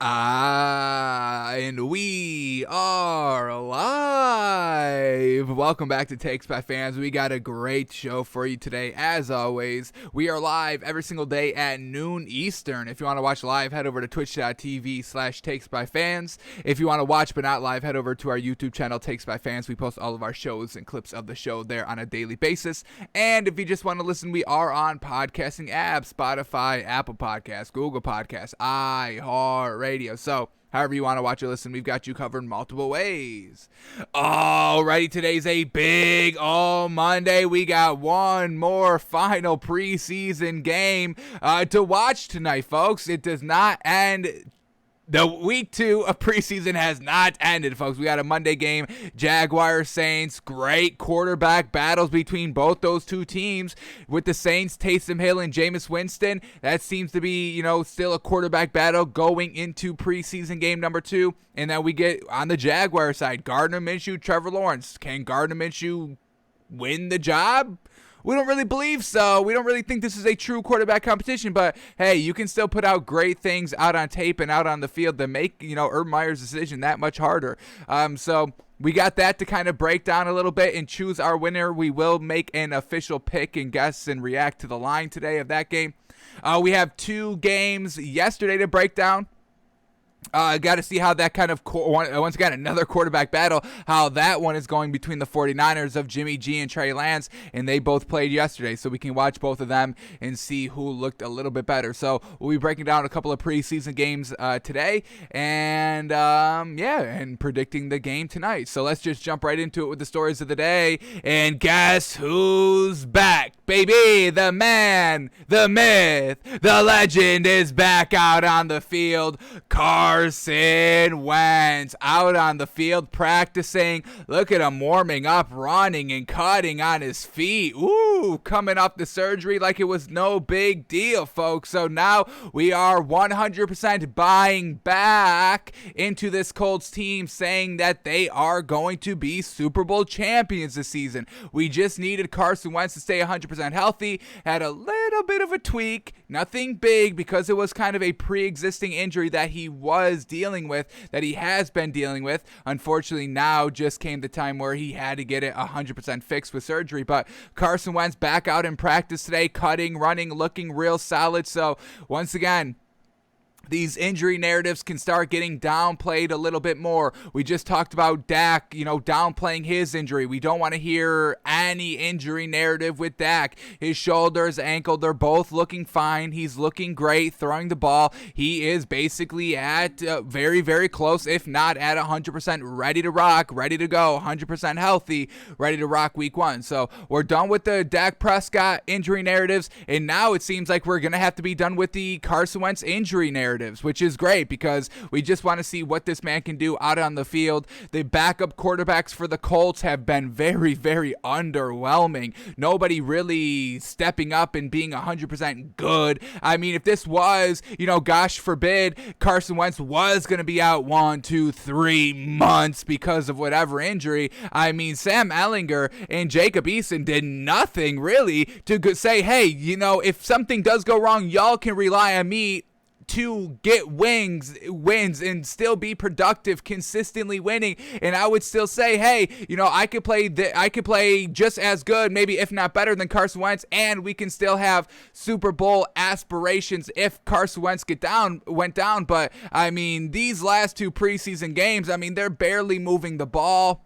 And we are live. Welcome back to Takes by Fans. We got a great show for you today. As always, we are live every single day at noon Eastern. If you want to watch live, head over to twitch.tv/Takes by Fans. If you want to watch but not live, head over to our YouTube channel, Takes by Fans. We post all of our shows and clips of the show there on a daily basis. And if you just want to listen, we are on podcasting apps, Spotify, Apple Podcasts, Google Podcasts, iHeartRadio. So, however you want to watch or listen, we've got you covered in multiple ways. Alrighty, today's a big Monday. We got one more final preseason game to watch tonight, folks. It does not end. The week 2 of preseason has not ended, folks. We got a Monday game, Jaguars, Saints. Great quarterback battles between both those two teams. With the Saints, Taysom Hill and Jameis Winston. That seems to be, still a quarterback battle going into preseason game number 2. And then we get on the Jaguar side, Gardner Minshew, Trevor Lawrence. Can Gardner Minshew win the job? We don't really believe so. We don't really think this is a true quarterback competition, but hey, you can still put out great things out on tape and out on the field that make, Urban Meyer's decision that much harder. So we got that to kind of break down a little bit and choose our winner. We will make an official pick and guess and react to the line today of that game. We have 2 games yesterday to break down. Got to see how that kind of, once again, another quarterback battle, how that one is going between the 49ers of Jimmy G and Trey Lance, and they both played yesterday, so we can watch both of them and see who looked a little bit better. So we'll be breaking down a couple of preseason games today, and and predicting the game tonight. So let's just jump right into it with the stories of the day, and guess who's back, baby? The man, the myth, the legend is back out on the field. Carson Wentz out on the field practicing. Look at him warming up, running and cutting on his feet. Ooh, coming off the surgery like it was no big deal, folks. So now we are 100% buying back into this Colts team, saying that they are going to be Super Bowl champions this season. We just needed Carson Wentz to stay 100% healthy. Had a little bit of a tweak, nothing big, because it was kind of a pre-existing injury that he was dealing with, that he has been dealing with. Unfortunately, now just came the time where he had to get it 100% fixed with surgery. But Carson Wentz back out in practice today, cutting, running, looking real solid. So once again, these injury narratives can start getting downplayed a little bit more. We just talked about Dak, downplaying his injury. We don't want to hear any injury narrative with Dak. His shoulder, his ankle, they're both looking fine. He's looking great throwing the ball. He is basically at very, very close, if not at 100% ready to rock, ready to go, 100% healthy, ready to rock week 1. So we're done with the Dak Prescott injury narratives, and now it seems like we're going to have to be done with the Carson Wentz injury narrative, which is great because we just want to see what this man can do out on the field. The backup quarterbacks for the Colts have been very, very underwhelming. Nobody really stepping up and being 100% good. I mean, if this was, gosh forbid, Carson Wentz was going to be out 1, 2, 3 months because of whatever injury. I mean, Sam Ehlinger and Jacob Eason did nothing really to say, hey, if something does go wrong, y'all can rely on me to get wins and still be productive, consistently winning. And I would still say, hey, I could play just as good, maybe if not better than Carson Wentz, and we can still have Super Bowl aspirations if Carson Wentz went down. But I mean, these last 2 preseason games, I mean, they're barely moving the ball.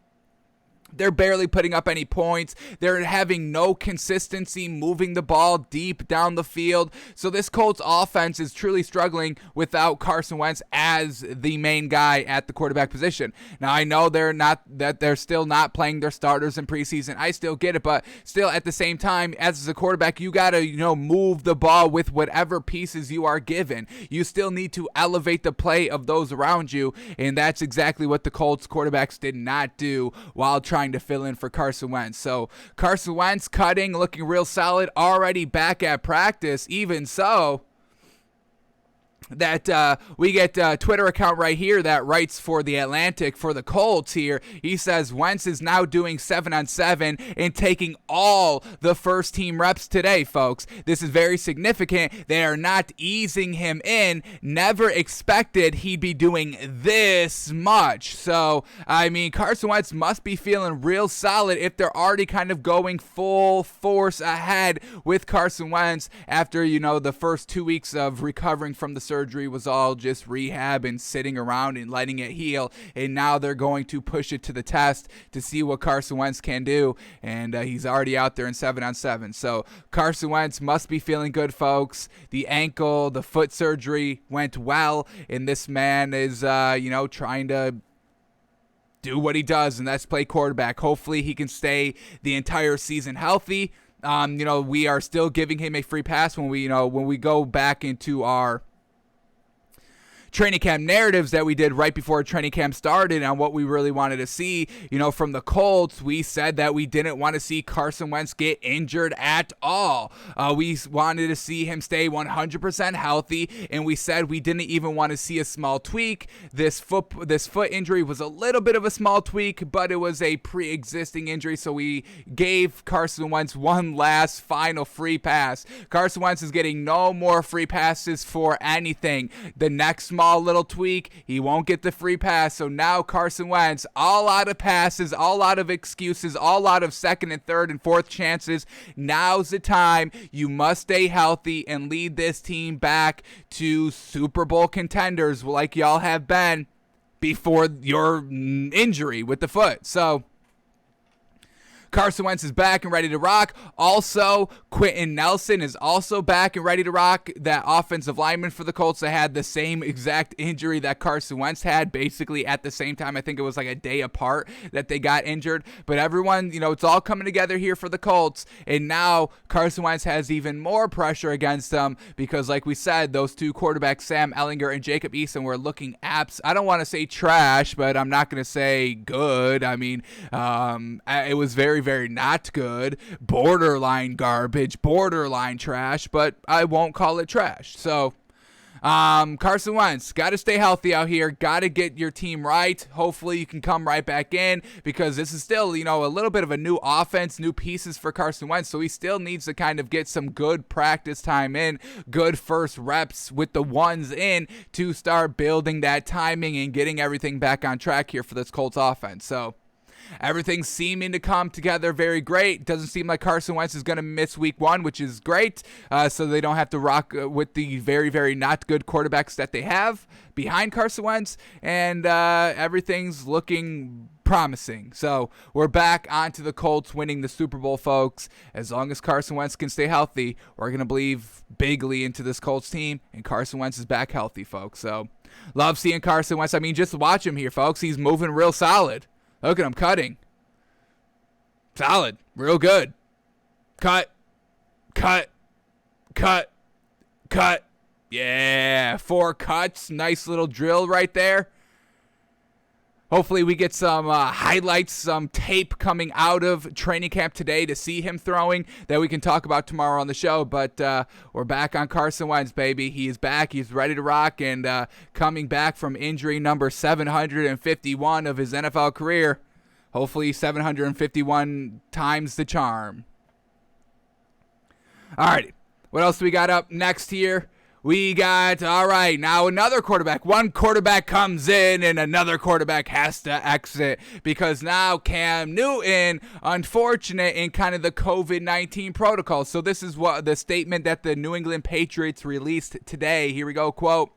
They're barely putting up any points. They're having no consistency moving the ball deep down the field. So this Colts offense is truly struggling without Carson Wentz as the main guy at the quarterback position. Now, I know they're still not playing their starters in preseason. I still get it, but still at the same time, as a quarterback, you got to, move the ball with whatever pieces you are given. You still need to elevate the play of those around you, and that's exactly what the Colts quarterbacks did not do while trying to fill in for Carson Wentz. So Carson Wentz cutting, looking real solid, already back at practice. Even so, that we get a Twitter account right here that writes for The Atlantic for the Colts here. He says Wentz is now doing 7-on-7 and taking all the first team reps today, folks. This is very significant. They are not easing him in. Never expected he'd be doing this much. So, I mean, Carson Wentz must be feeling real solid if they're already kind of going full force ahead with Carson Wentz after, the first 2 weeks of recovering from the surgery was all just rehab and sitting around and letting it heal, and now they're going to push it to the test to see what Carson Wentz can do, and he's already out there in 7-on-7. So Carson Wentz must be feeling good, folks. The ankle, the foot surgery went well, and this man is, trying to do what he does, and that's play quarterback. Hopefully he can stay the entire season healthy. We are still giving him a free pass when we go back into our training camp narratives that we did right before training camp started on what we really wanted to see. From the Colts, we said that we didn't want to see Carson Wentz get injured at all. We wanted to see him stay 100% healthy, and we said we didn't even want to see a small tweak. This foot injury was a little bit of a small tweak, but it was a pre-existing injury, so we gave Carson Wentz one last final free pass. Carson Wentz is getting no more free passes for anything. The next small little tweak, he won't get the free pass. So now Carson Wentz, all out of passes, all out of excuses, all out of second and third and fourth chances. Now's the time. You must stay healthy and lead this team back to Super Bowl contenders like y'all have been before your injury with the foot. So Carson Wentz is back and ready to rock. Also, Quentin Nelson is also back and ready to rock. That offensive lineman for the Colts that had the same exact injury that Carson Wentz had, basically at the same time. I think it was like a day apart that they got injured. But everyone, it's all coming together here for the Colts. And now Carson Wentz has even more pressure against them because, like we said, those two quarterbacks, Sam Ehlinger and Jacob Eason, were looking I don't want to say trash, but I'm not going to say good. I mean, it was very, very not good, borderline garbage, borderline trash, but I won't call it trash. So Carson Wentz, got to stay healthy out here, got to get your team right. Hopefully you can come right back in because this is still, a little bit of a new offense, new pieces for Carson Wentz, so he still needs to kind of get some good practice time in, good first reps with the ones in to start building that timing and getting everything back on track here for this Colts offense. So everything's seeming to come together very great. Doesn't seem like Carson Wentz is going to miss week 1, which is great, so they don't have to rock with the very, very not good quarterbacks that they have behind Carson Wentz, and everything's looking promising. So we're back onto the Colts winning the Super Bowl, folks. As long as Carson Wentz can stay healthy, we're going to believe bigly into this Colts team, and Carson Wentz is back healthy, folks. So love seeing Carson Wentz. I mean, just watch him here, folks. He's moving real solid. Look at him cutting. Solid. Real good. Cut. Cut. Cut. Cut. Yeah. 4 cuts. Nice little drill right there. Hopefully we get some highlights, some tape coming out of training camp today to see him throwing that we can talk about tomorrow on the show. But we're back on Carson Wentz, baby. He is back. He's ready to rock and coming back from injury number 751 of his NFL career. Hopefully 751 times the charm. All right. What else do we got up next here? We got, all right, now another quarterback. One quarterback comes in and another quarterback has to exit because now Cam Newton, unfortunate in kind of the COVID-19 protocol. So this is what the statement that the New England Patriots released today. Here we go, quote.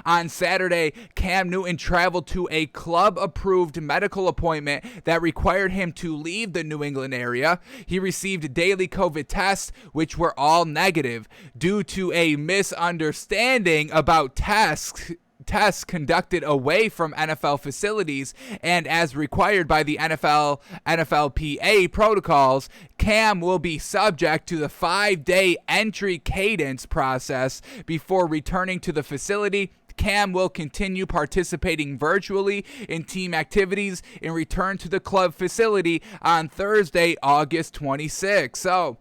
On Saturday, Cam Newton traveled to a club-approved medical appointment that required him to leave the New England area. He received daily COVID tests, which were all negative. Due to a misunderstanding about tests conducted away from NFL facilities and as required by the NFLPA protocols, Cam will be subject to the 5-day entry cadence process before returning to the facility. Cam will continue participating virtually in team activities and return to the club facility on Thursday, August 26th. So,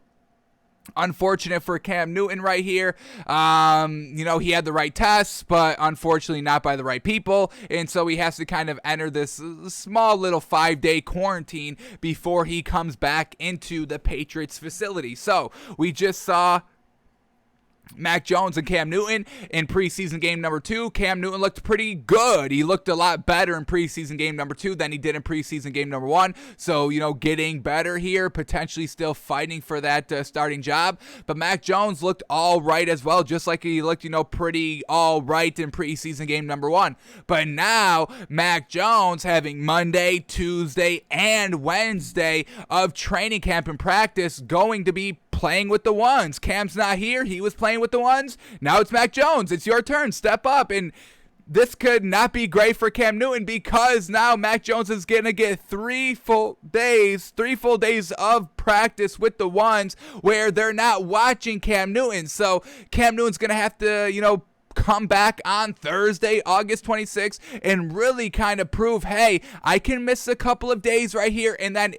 Unfortunate for Cam Newton right here. He had the right tests, but unfortunately not by the right people. And so he has to kind of enter this small little 5-day quarantine before he comes back into the Patriots facility. So we just saw Mac Jones and Cam Newton in preseason game number 2. Cam Newton looked pretty good. He looked a lot better in preseason game number 2 than he did in preseason game number 1. So, getting better here, potentially still fighting for that starting job. But Mac Jones looked all right as well, just like he looked, pretty all right in preseason game number 1. But now, Mac Jones having Monday, Tuesday, and Wednesday of training camp and practice going to be playing with the ones. Cam's not here. He was playing with the ones. Now it's Mac Jones. It's your turn. Step up. And this could not be great for Cam Newton because now Mac Jones is going to get 3 full days of practice with the ones where they're not watching Cam Newton. So Cam Newton's going to have to, come back on Thursday, August 26th, and really kind of prove, hey, I can miss a couple of days right here and then,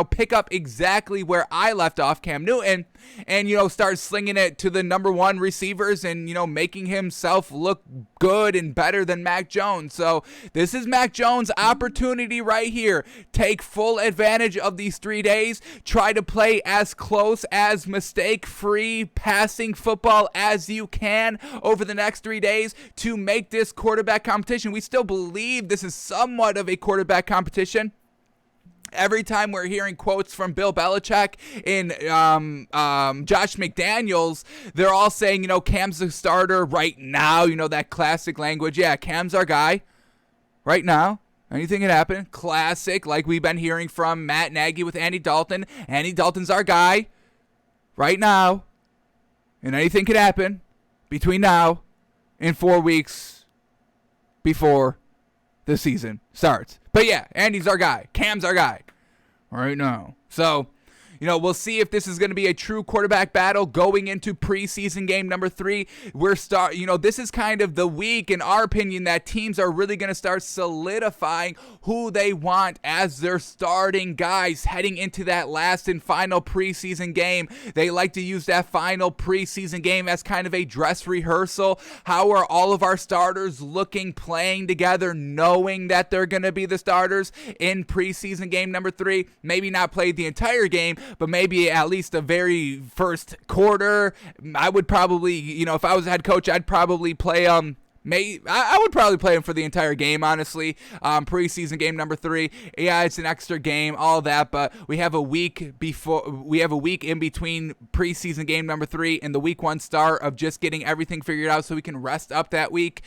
pick up exactly where I left off Cam Newton and, start slinging it to the number 1 receivers and, making himself look good and better than Mac Jones. So this is Mac Jones' opportunity right here. Take full advantage of these 3 days. Try to play as close as mistake-free passing football as you can over the next 3 days to make this quarterback competition. We still believe this is somewhat of a quarterback competition. Every time we're hearing quotes from Bill Belichick and Josh McDaniels, they're all saying, Cam's the starter right now. That classic language. Yeah, Cam's our guy right now. Anything can happen. Classic, like we've been hearing from Matt Nagy with Andy Dalton. Andy Dalton's our guy right now. And anything can happen between now and 4 weeks before the season starts. But yeah, Andy's our guy. Cam's our guy right now. So, we'll see if this is going to be a true quarterback battle going into preseason game number 3. This is kind of the week, in our opinion, that teams are really going to start solidifying who they want as their starting guys heading into that last and final preseason game. They like to use that final preseason game as kind of a dress rehearsal. How are all of our starters looking, playing together, knowing that they're going to be the starters in preseason game number 3? Maybe not play the entire game, but maybe at least the very first quarter. I would probably, if I was a head coach, I'd probably play I would probably play him for the entire game, honestly. Preseason game number 3. Yeah, it's an extra game, all that, but we have a week in between preseason game number 3 and the week 1 start of just getting everything figured out so we can rest up that week.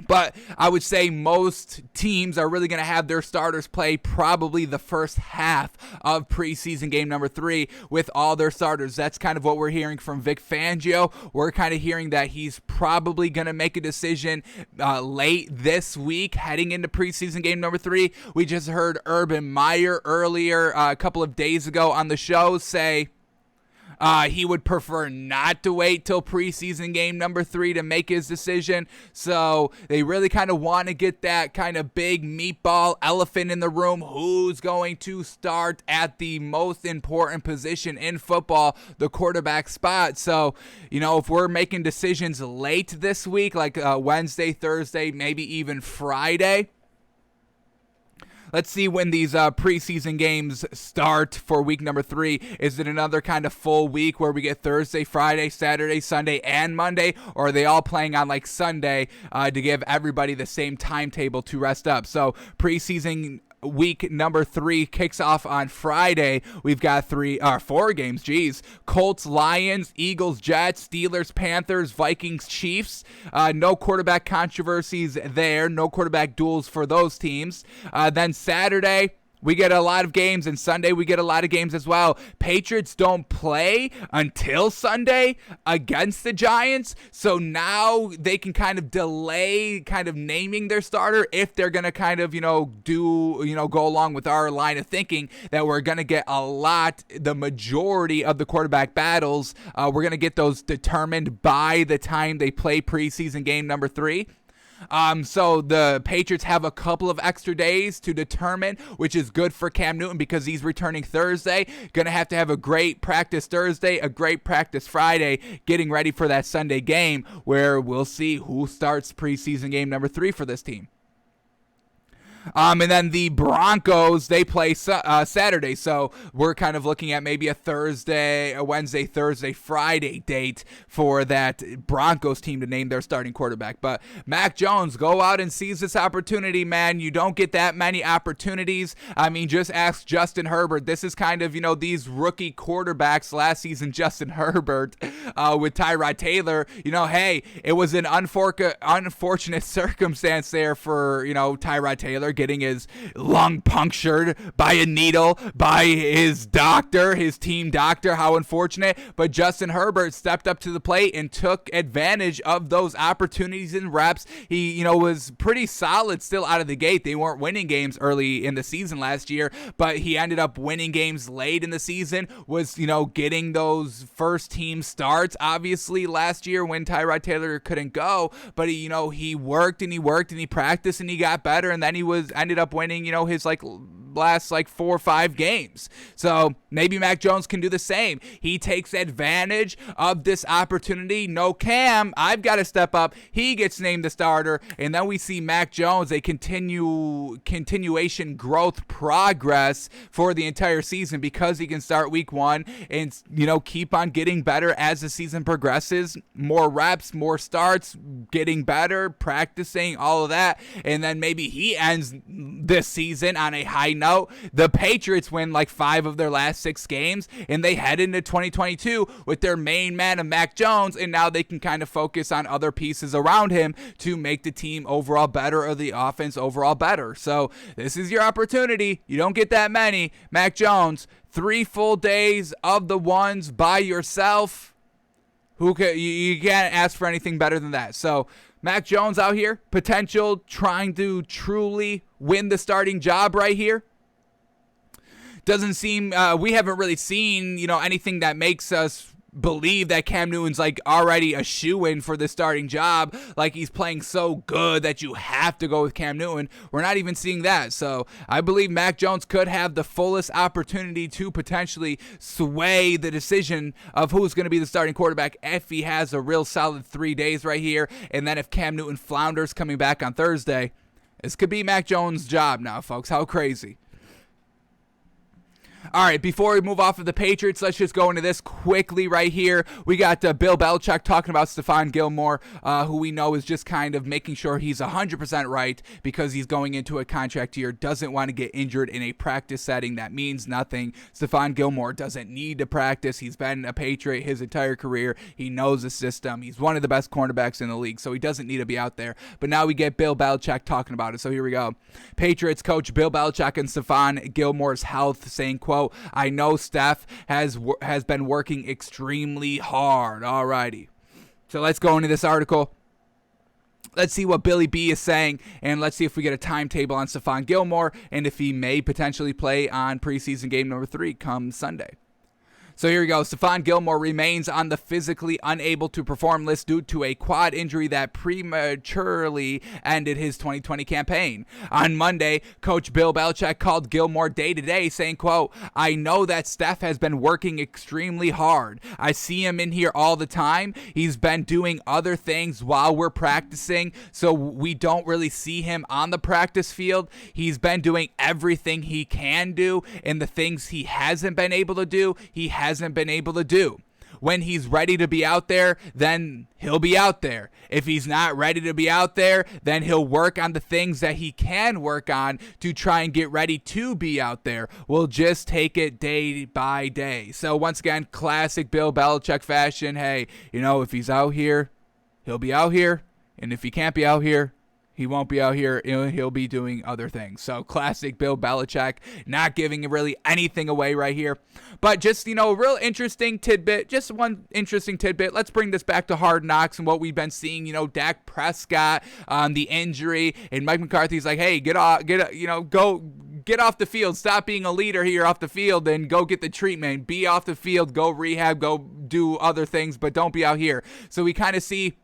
But I would say most teams are really going to have their starters play probably the first half of preseason game number 3 with all their starters. That's kind of what we're hearing from Vic Fangio. We're kind of hearing that he's probably going to make a decision late this week heading into preseason game number 3. We just heard Urban Meyer earlier a couple of days ago on the show say he would prefer not to wait till preseason game number 3 to make his decision. So they really kind of want to get that kind of big meatball elephant in the room. Who's going to start at the most important position in football, the quarterback spot? So, if we're making decisions late this week, like Wednesday, Thursday, maybe even Friday, let's see when these preseason games start for week number 3. Is it another kind of full week where we get Thursday, Friday, Saturday, Sunday, and Monday? Or are they all playing on like Sunday to give everybody the same timetable to rest up? So preseason week number 3 kicks off on Friday. We've got 4 games. Colts, Lions, Eagles, Jets, Steelers, Panthers, Vikings, Chiefs. No quarterback controversies there. No quarterback duels for those teams. Then Saturday, we get a lot of games, and Sunday we get a lot of games as well. Patriots don't play until Sunday against the Giants, so now they can kind of delay kind of naming their starter if they're going to kind of, go along with our line of thinking that we're going to get the majority of the quarterback battles. We're going to get those determined by the time they play preseason game number 3. So the Patriots have a couple of extra days to determine, which is good for Cam Newton because he's returning Thursday. Going to have a great practice Thursday, a great practice Friday, getting ready for that Sunday game where we'll see who starts preseason game number 3 for this team. And then the Broncos, they play Saturday, so we're kind of looking at maybe a Wednesday, Thursday, Friday date for that Broncos team to name their starting quarterback. But Mac Jones, go out and seize this opportunity, man. You don't get that many opportunities. I mean, just ask Justin Herbert. This is kind of, these rookie quarterbacks last season, Justin Herbert with Tyrod Taylor. Hey, it was an unfortunate circumstance there for, Tyrod Taylor getting his lung punctured by a needle by his doctor, his team doctor. How unfortunate. But Justin Herbert stepped up to the plate and took advantage of those opportunities and reps. He, was pretty solid still out of the gate. They weren't winning games early in the season last year, but he ended up winning games late in the season, was, getting those first team starts, obviously, last year when Tyrod Taylor couldn't go. But he worked and he practiced and he got better, and then he ended up winning, his last 4 or 5 games. So maybe Mac Jones can do the same. He takes advantage of this opportunity. No Cam, I've got to step up. He gets named the starter, and then we see Mac Jones a continuation growth progress for the entire season because he can start week 1 and keep on getting better as the season progresses. More reps, more starts, getting better, practicing, all of that, and then maybe he ends this season on a high note. The Patriots win 5 of their last 6 games, and they head into 2022 with their main man of Mac Jones, and now they can kind of focus on other pieces around him to make the team overall better or the offense overall better. So this is your opportunity. You don't get that many. Mac Jones, 3 full days of the ones by yourself. You can't ask for anything better than that. So Mac Jones out here, potential, trying to truly win the starting job right here. Doesn't seem, we haven't really seen, anything that makes us believe that Cam Newton's already a shoo-in for the starting job, he's playing so good that you have to go with Cam Newton. We're not even seeing that. So I believe Mac Jones could have the fullest opportunity to potentially sway the decision of who's going to be the starting quarterback if he has a real solid 3 days right here. And then if Cam Newton flounders coming back on Thursday, this could be Mac Jones' job now, folks. How crazy. All right, before we move off of the Patriots, let's just go into this quickly right here. We got Bill Belichick talking about Stephon Gilmore, who we know is just kind of making sure he's 100% right because he's going into a contract year, doesn't want to get injured in a practice setting. That means nothing. Stephon Gilmore doesn't need to practice. He's been a Patriot his entire career. He knows the system. He's one of the best cornerbacks in the league, so he doesn't need to be out there. But now we get Bill Belichick talking about it. So here we go. Patriots coach Bill Belichick and Stephon Gilmore's health, saying, quote, I know Steph has been working extremely hard. Alrighty. So let's go into this article. Let's see what Billy B is saying, and let's see if we get a timetable on Stephon Gilmore and if he may potentially play on preseason game number 3 come Sunday. So here we go. Stephon Gilmore remains on the physically unable to perform list due to a quad injury that prematurely ended his 2020 campaign. On Monday, Coach Bill Belichick called Gilmore day-to-day, saying, quote, I know that Steph has been working extremely hard. I see him in here all the time. He's been doing other things while we're practicing, so we don't really see him on the practice field. He's been doing everything he can do, and the things he hasn't been able to do, he hasn't been able to do. When he's ready to be out there, then he'll be out there. If he's not ready to be out there, then he'll work on the things that he can work on to try and get ready to be out there. We'll just take it day by day. So once again, classic Bill Belichick fashion. Hey, if he's out here, he'll be out here. And if he can't be out here, he won't be out here. He'll be doing other things. So classic Bill Belichick, not giving really anything away right here. But just, real interesting tidbit. Just one interesting tidbit. Let's bring this back to Hard Knocks and what we've been seeing. Dak Prescott, the injury, and Mike McCarthy's like, hey, get off the field. Stop being a leader here off the field and go get the treatment. Be off the field. Go rehab. Go do other things, but don't be out here. So we kind of see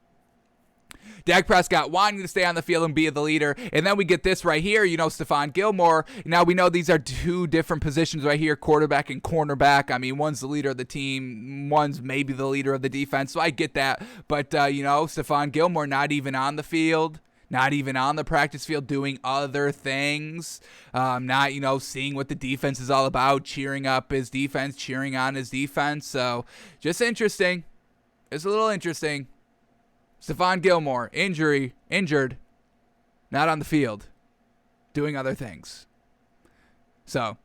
Dak Prescott wanting to stay on the field and be the leader. And then we get this right here, Stephon Gilmore. Now we know these are two different positions right here, quarterback and cornerback. I mean, one's the leader of the team, one's maybe the leader of the defense, so I get that. But, Stephon Gilmore not even on the field, not even on the practice field, doing other things, not, seeing what the defense is all about, cheering up his defense, cheering on his defense. So just interesting. It's a little interesting. Stephon Gilmore, injured, not on the field, doing other things. So,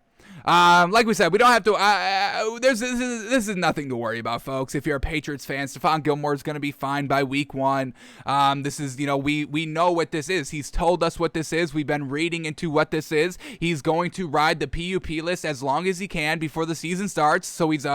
like we said, we don't have to. This is nothing to worry about, folks. If you're a Patriots fan, Stephon Gilmore is going to be fine by week 1. This is, we know what this is. He's told us what this is. We've been reading into what this is. He's going to ride the PUP list as long as he can before the season starts. So he's,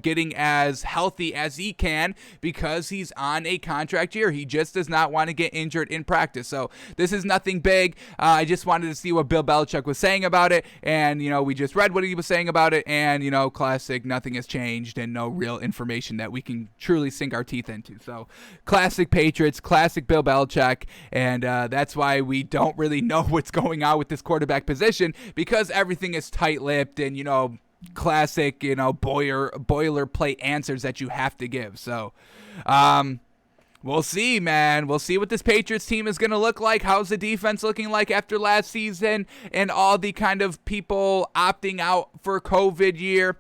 getting as healthy as he can because he's on a contract year. He just does not want to get injured in practice. So this is nothing big. I just wanted to see what Bill Belichick was saying about it, and we just read what he was saying about it, and classic, nothing has changed and no real information that we can truly sink our teeth into. So classic Patriots, classic Bill Belichick, and that's why we don't really know what's going on with this quarterback position, because everything is tight-lipped and classic boilerplate answers that you have to give. So we'll see, man. We'll see what this Patriots team is going to look like. How's the defense looking like after last season and all the kind of people opting out for COVID year?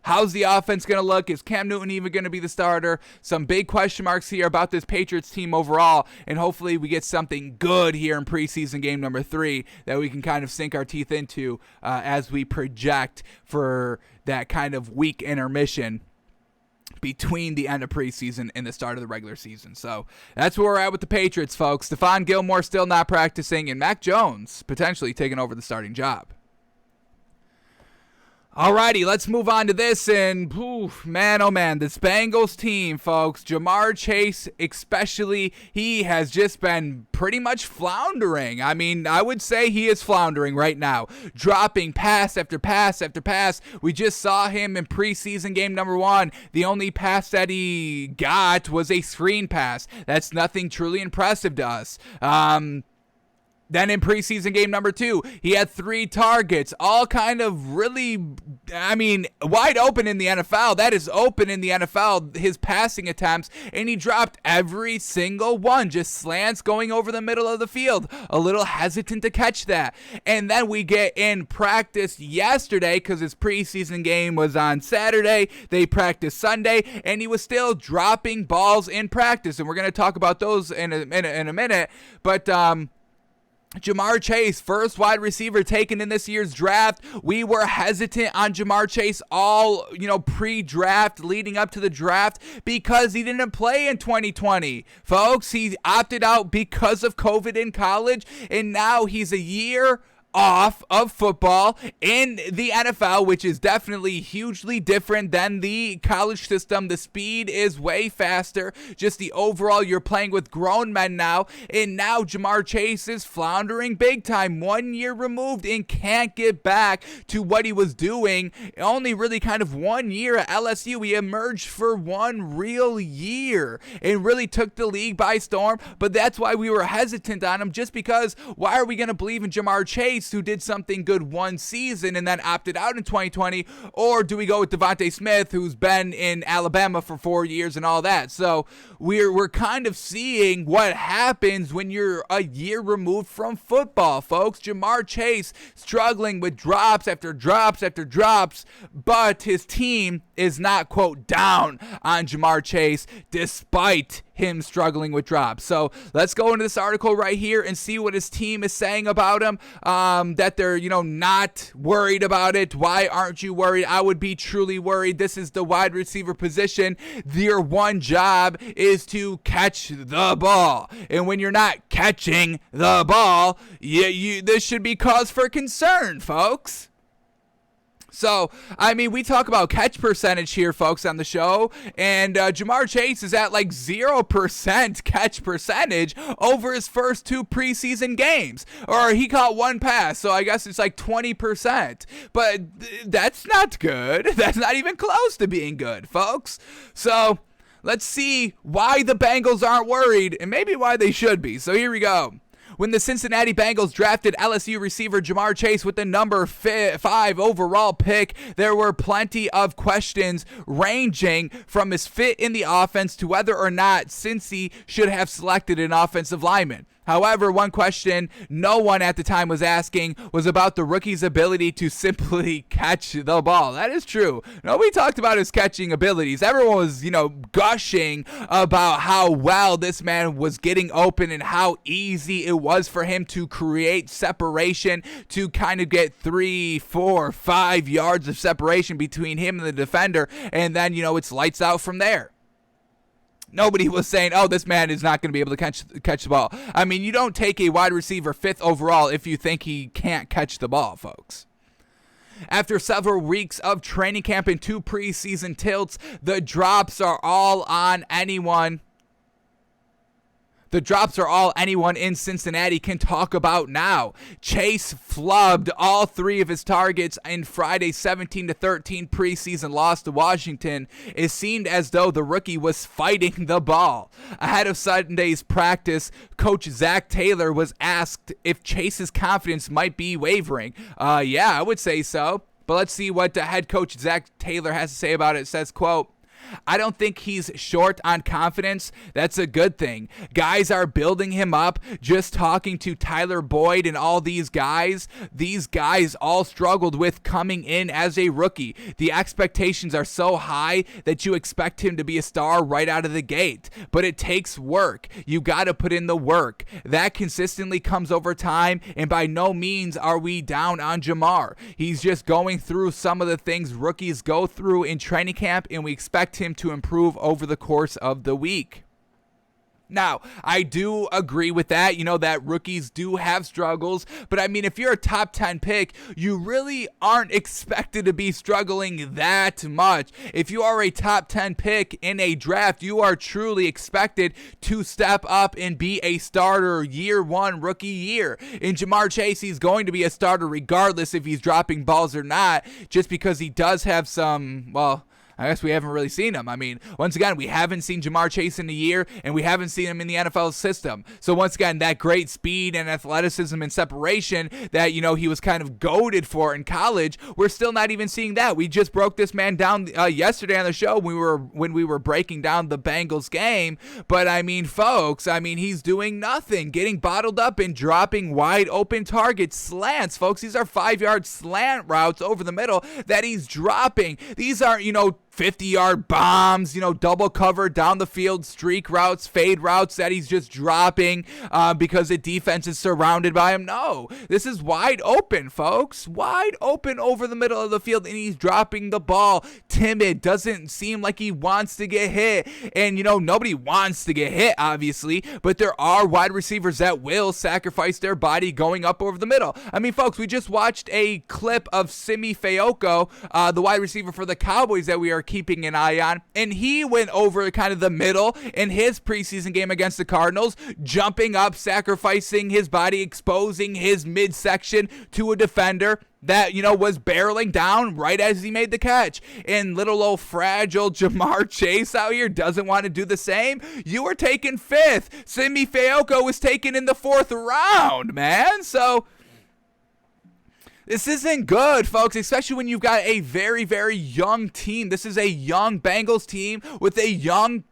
How's the offense going to look? Is Cam Newton even going to be the starter? Some big question marks here about this Patriots team overall, and hopefully we get something good here in preseason game number 3 that we can kind of sink our teeth into as we project for that kind of week intermission between the end of preseason and the start of the regular season. So that's where we're at with the Patriots, folks. Stephon Gilmore still not practicing, and Mac Jones potentially taking over the starting job. Alrighty, let's move on to this, and man, oh man, this Bengals team, folks, Jamar Chase especially, he has just been pretty much floundering. I mean, I would say he is floundering right now, dropping pass after pass after pass. We just saw him in preseason game number 1. The only pass that he got was a screen pass. That's nothing truly impressive to us. Then in preseason game number 2, he had 3 targets, all kind of really, wide open in the NFL. That is open in the NFL, his passing attempts, and he dropped every single one, just slants going over the middle of the field. A little hesitant to catch that. And then we get in practice yesterday, because his preseason game was on Saturday. They practiced Sunday, and he was still dropping balls in practice. And we're going to talk about those in a minute. But, Jamar Chase, first wide receiver taken in this year's draft. We were hesitant on Jamar Chase all, pre-draft, leading up to the draft, because he didn't play in 2020. Folks, he opted out because of COVID in college, and now he's a year off of football in the NFL, which is definitely hugely different than the college system. The speed is way faster. Just the overall, you're playing with grown men now, and now Jamar Chase is floundering big time, 1 year removed, and can't get back to what he was doing. Only really kind of 1 year at LSU. He emerged for 1 real year and really took the league by storm, but that's why we were hesitant on him, just because why are we going to believe in Jamar Chase, who did something good 1 season and then opted out in 2020, or do we go with Devontae Smith, who's been in Alabama for 4 years and all that? So we're kind of seeing what happens when you're a year removed from football, folks. Jamar Chase struggling with drops after drops after drops, but his team is not, quote, down on Jamar Chase despite him struggling with drops. So let's go into this article right here and see what his team is saying about him, that they're, not worried about it. Why aren't you worried? I would be truly worried. This is the wide receiver position. Your one job is to catch the ball. And when you're not catching the ball, this should be cause for concern, folks. So, we talk about catch percentage here, folks, on the show, and Jamar Chase is at like 0% catch percentage over his first 2 preseason games. Or he caught 1 pass, so I guess it's like 20%. But that's not good. That's not even close to being good, folks. So Let's see why the Bengals aren't worried and maybe why they should be. So here we go. When the Cincinnati Bengals drafted LSU receiver Jamar Chase with the number 5 overall pick, there were plenty of questions ranging from his fit in the offense to whether or not Cincy should have selected an offensive lineman. However, one question no one at the time was asking was about the rookie's ability to simply catch the ball. That is true. Nobody talked about his catching abilities. Everyone was, gushing about how well this man was getting open and how easy it was for him to create separation, to kind of get 3, 4, 5 yards of separation between him and the defender, and then, it's lights out from there. Nobody was saying, oh, this man is not going to be able to catch the ball. I mean, you don't take a wide receiver 5th overall if you think he can't catch the ball, folks. After several weeks of training camp and 2 preseason tilts, the drops are all on anyone. The drops are all anyone in Cincinnati can talk about now. Chase flubbed all 3 of his targets in Friday's 17-13 preseason loss to Washington. It seemed as though the rookie was fighting the ball. Ahead of Sunday's practice, Coach Zach Taylor was asked if Chase's confidence might be wavering. Yeah, I would say so. But let's see what the head coach Zach Taylor has to say about it. It says, quote, I don't think he's short on confidence. That's a good thing. Guys are building him up. Just talking to Tyler Boyd and all these guys all struggled with coming in as a rookie. The expectations are so high that you expect him to be a star right out of the gate. But it takes work. You got to put in the work. That consistently comes over time, and by no means are we down on Jamar. He's just going through some of the things rookies go through in training camp, and we expect him to improve over the course of the week. Now, I do agree with that, that rookies do have struggles, but I mean, if you're a top 10 pick, you really aren't expected to be struggling that much. If you are a top 10 pick in a draft, you are truly expected to step up and be a starter year 1 rookie year. In Jamar Chase, he's going to be a starter regardless if he's dropping balls or not, just because he does have some, I guess we haven't really seen him. I mean, once again, we haven't seen Jamar Chase in a year, and we haven't seen him in the NFL system. So once again, that great speed and athleticism and separation that, he was kind of goated for in college, we're still not even seeing that. We just broke this man down yesterday on the show when we were breaking down the Bengals game. But I mean, folks, he's doing nothing, getting bottled up and dropping wide open targets, slants, folks. These are 5-yard slant routes over the middle that he's dropping. These aren't, 50-yard bombs, double cover down the field, streak routes, fade routes that he's just dropping because the defense is surrounded by him. No, this is wide open, folks. Wide open over the middle of the field, and he's dropping the ball. Timid, doesn't seem like he wants to get hit. And, nobody wants to get hit, obviously, but there are wide receivers that will sacrifice their body going up over the middle. I mean, folks, we just watched a clip of Simi Fehoko, the wide receiver for the Cowboys that we are keeping an eye on, and he went over kind of the middle in his preseason game against the Cardinals, jumping up, sacrificing his body, exposing his midsection to a defender that, was barreling down right as he made the catch. And little old fragile Jamar Chase out here doesn't want to do the same. You were taken 5th. Simi Fehoko was taken in the 4th round, man. So this isn't good, folks, especially when you've got a very, very young team. This is a young Bengals team with a young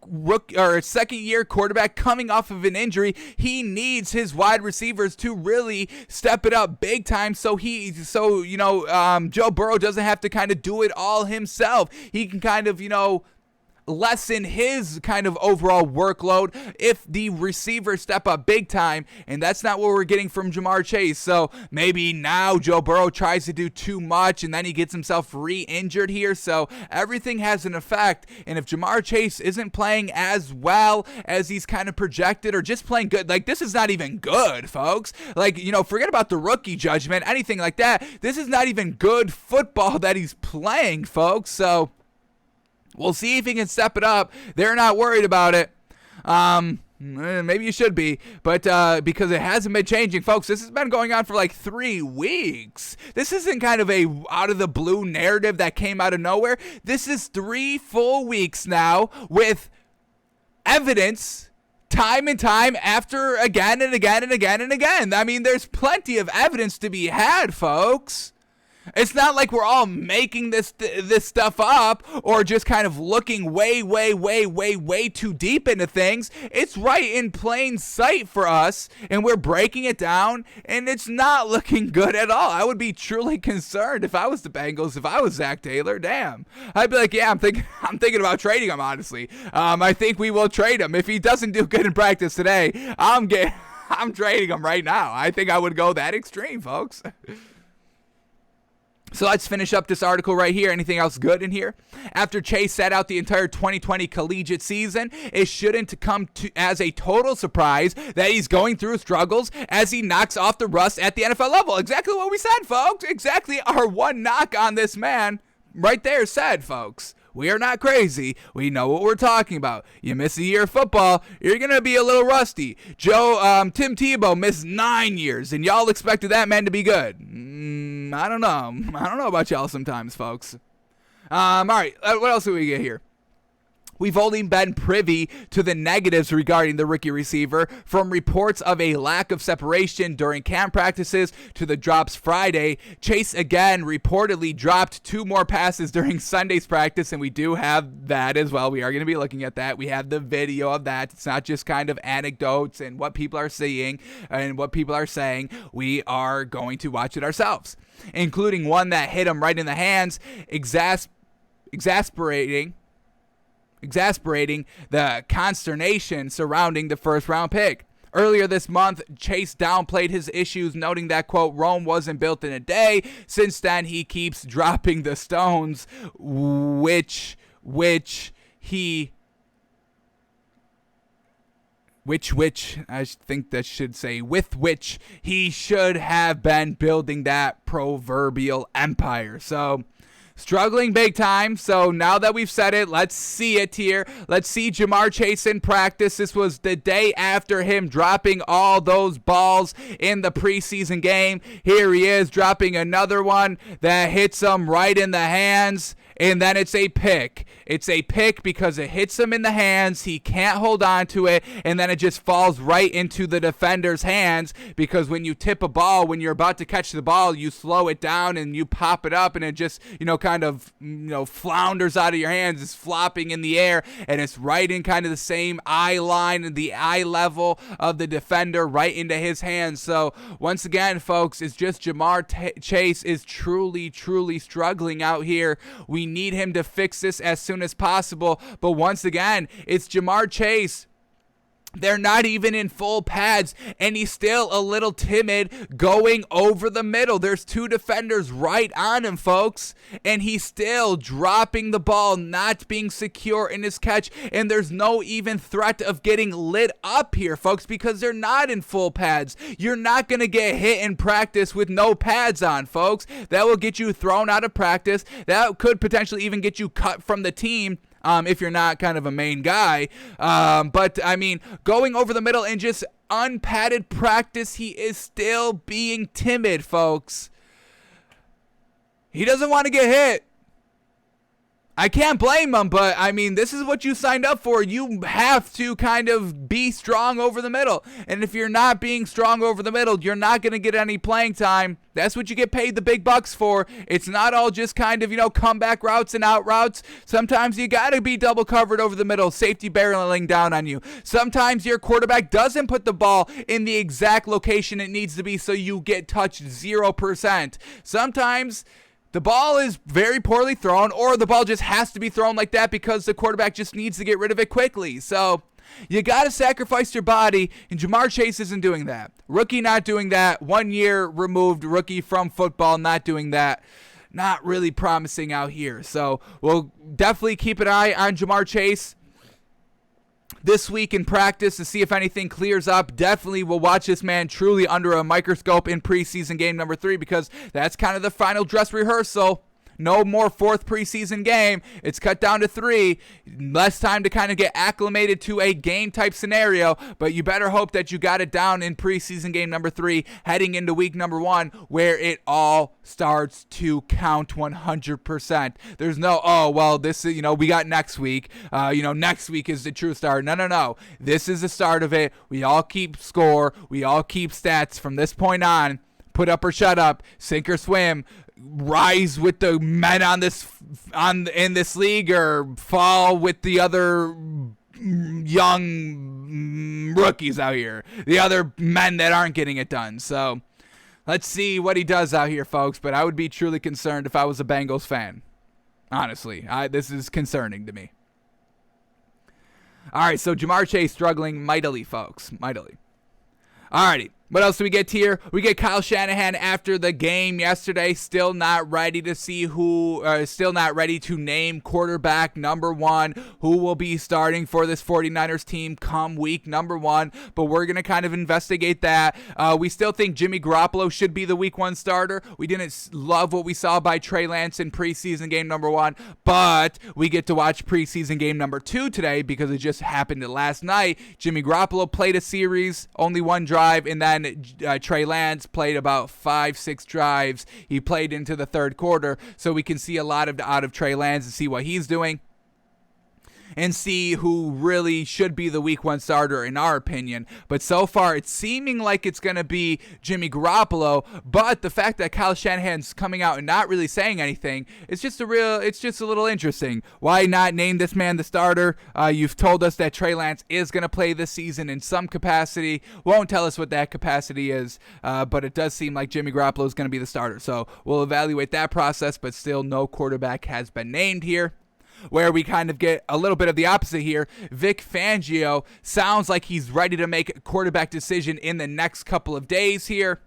second-year quarterback coming off of an injury. He needs his wide receivers to really step it up big time so Joe Burrow doesn't have to kind of do it all himself. He can kind of, lessen his kind of overall workload if the receivers step up big time, and that's not what we're getting from Jamar Chase. So maybe now Joe Burrow tries to do too much and then he gets himself re-injured here, so everything has an effect. And if Jamar Chase isn't playing as well as he's kind of projected, or just playing good, like, this is not even good, folks. Like, forget about the rookie judgment, anything like that. This is not even good football that he's playing, folks. So we'll see if he can step it up. They're not worried about it. Maybe you should be, but because it hasn't been changing, folks. This has been going on for like 3 weeks. This isn't kind of a out of the blue narrative that came out of nowhere. This is 3 full weeks now with evidence time and time after again and again and again and again. I mean, there's plenty of evidence to be had, folks. It's not like we're all making this stuff up or just kind of looking way too deep into things. It's right in plain sight for us, and we're breaking it down, and it's not looking good at all. I would be truly concerned if I was the Bengals, if I was Zach Taylor. Damn, I'd be like, yeah, I'm thinking about trading him. Honestly, I think we will trade him if he doesn't do good in practice today. I'm trading him right now. I think I would go that extreme, folks. So let's finish up this article right here. Anything else good in here? After Chase sat out the entire 2020 collegiate season, it shouldn't come as a total surprise that he's going through struggles as he knocks off the rust at the NFL level. Exactly what we said, folks. Exactly our one knock on this man right there said, folks. We are not crazy. We know what we're talking about. You miss a year of football, you're going to be a little rusty. Tim Tebow missed 9 years, and y'all expected that man to be good. I don't know. I don't know about y'all sometimes, folks. All right, what else do we get here? We've only been privy to the negatives regarding the rookie receiver, from reports of a lack of separation during camp practices to the drops Friday. Chase again reportedly dropped 2 more passes during Sunday's practice, and we do have that as well. We are going to be looking at that. We have the video of that. It's not just kind of anecdotes and what people are seeing and what people are saying. We are going to watch it ourselves, including one that hit him right in the hands, exasperating the consternation surrounding the first-round pick. Earlier this month, Chase downplayed his issues, noting that, quote, Rome wasn't built in a day. Since then, he keeps dropping the stones, which I think that should say, with which he should have been building that proverbial empire. So, struggling big time. So now that we've said it, let's see it here. Let's see Jamar Chase in practice. This was the day after him dropping all those balls in the preseason game. Here he is dropping another one that hits him right in the hands. And then it's a pick. It's a pick because it hits him in the hands. He can't hold on to it. And then it just falls right into the defender's hands, because when you tip a ball, when you're about to catch the ball, you slow it down and you pop it up, and it just, kind of, flounders out of your hands. It's flopping in the air, and it's right in kind of the same eye line, the eye level of the defender, right into his hands. So once again, folks, it's just Jamar Chase is truly struggling out here. We need him to fix this as soon as possible. But once again, it's Jamar Chase. They're not even in full pads, and he's still a little timid going over the middle. There's 2 defenders right on him, folks, and he's still dropping the ball, not being secure in his catch, and there's no even threat of getting lit up here, folks, because they're not in full pads. You're not going to get hit in practice with no pads on, folks. That will get you thrown out of practice. That could potentially even get you cut from the team. If you're not kind of a main guy. But, I mean, going over the middle and just unpadded practice, he is still being timid, folks. He doesn't want to get hit. I can't blame him, but, I mean, this is what you signed up for. You have to kind of be strong over the middle. And if you're not being strong over the middle, you're not going to get any playing time. That's what you get paid the big bucks for. It's not all just kind of, comeback routes and out routes. Sometimes you got to be double covered over the middle, safety barreling down on you. Sometimes your quarterback doesn't put the ball in the exact location it needs to be, so you get touched 0%. Sometimes the ball is very poorly thrown, or the ball just has to be thrown like that because the quarterback just needs to get rid of it quickly. So you got to sacrifice your body, and Jamar Chase isn't doing that. Rookie not doing that. 1 year removed rookie from football not doing that. Not really promising out here. So we'll definitely keep an eye on Jamar Chase this week in practice to see if anything clears up. Definitely will watch this man truly under a microscope in preseason game number 3, because that's kind of the final dress rehearsal. no more fourth preseason game. It's cut down to 3. Less time to kind of get acclimated to a game type scenario, but you better hope that you got it down in preseason game number 3 heading into week number 1 where it all starts to count 100%. There's no, oh, well, this is, we got next week. Next week is the true start. No. This is the start of it. We all keep score. We all keep stats from this point on. Put up or shut up, sink or swim, rise with the men in this league, or fall with the other young rookies out here, the other men that aren't getting it done. So let's see what he does out here, folks. But I would be truly concerned if I was a Bengals fan. Honestly, this is concerning to me. All right, so Jamar Chase struggling mightily, folks, mightily. All righty. What else do we get here? We get Kyle Shanahan after the game yesterday, still not ready to name quarterback number 1 who will be starting for this 49ers team come week number 1, but we're going to kind of investigate that. We still think Jimmy Garoppolo should be the week 1 starter. We didn't love what we saw by Trey Lance in preseason game number 1, but we get to watch preseason game number 2 today because it just happened last night. Jimmy Garoppolo played a series, only 1 drive, and then Trey Lance played about 5-6 drives. He played into the third quarter, so we can see a lot out of Trey Lance and see what he's doing and see who really should be the week 1 starter in our opinion. But so far it's seeming like it's going to be Jimmy Garoppolo, but the fact that Kyle Shanahan's coming out and not really saying anything, it's just a little interesting. Why not name this man the starter? You've told us that Trey Lance is going to play this season in some capacity. Won't tell us what that capacity is, but it does seem like Jimmy Garoppolo is going to be the starter. So we'll evaluate that process, but still no quarterback has been named here. Where we kind of get a little bit of the opposite here. Vic Fangio sounds like he's ready to make a quarterback decision in the next couple of days here.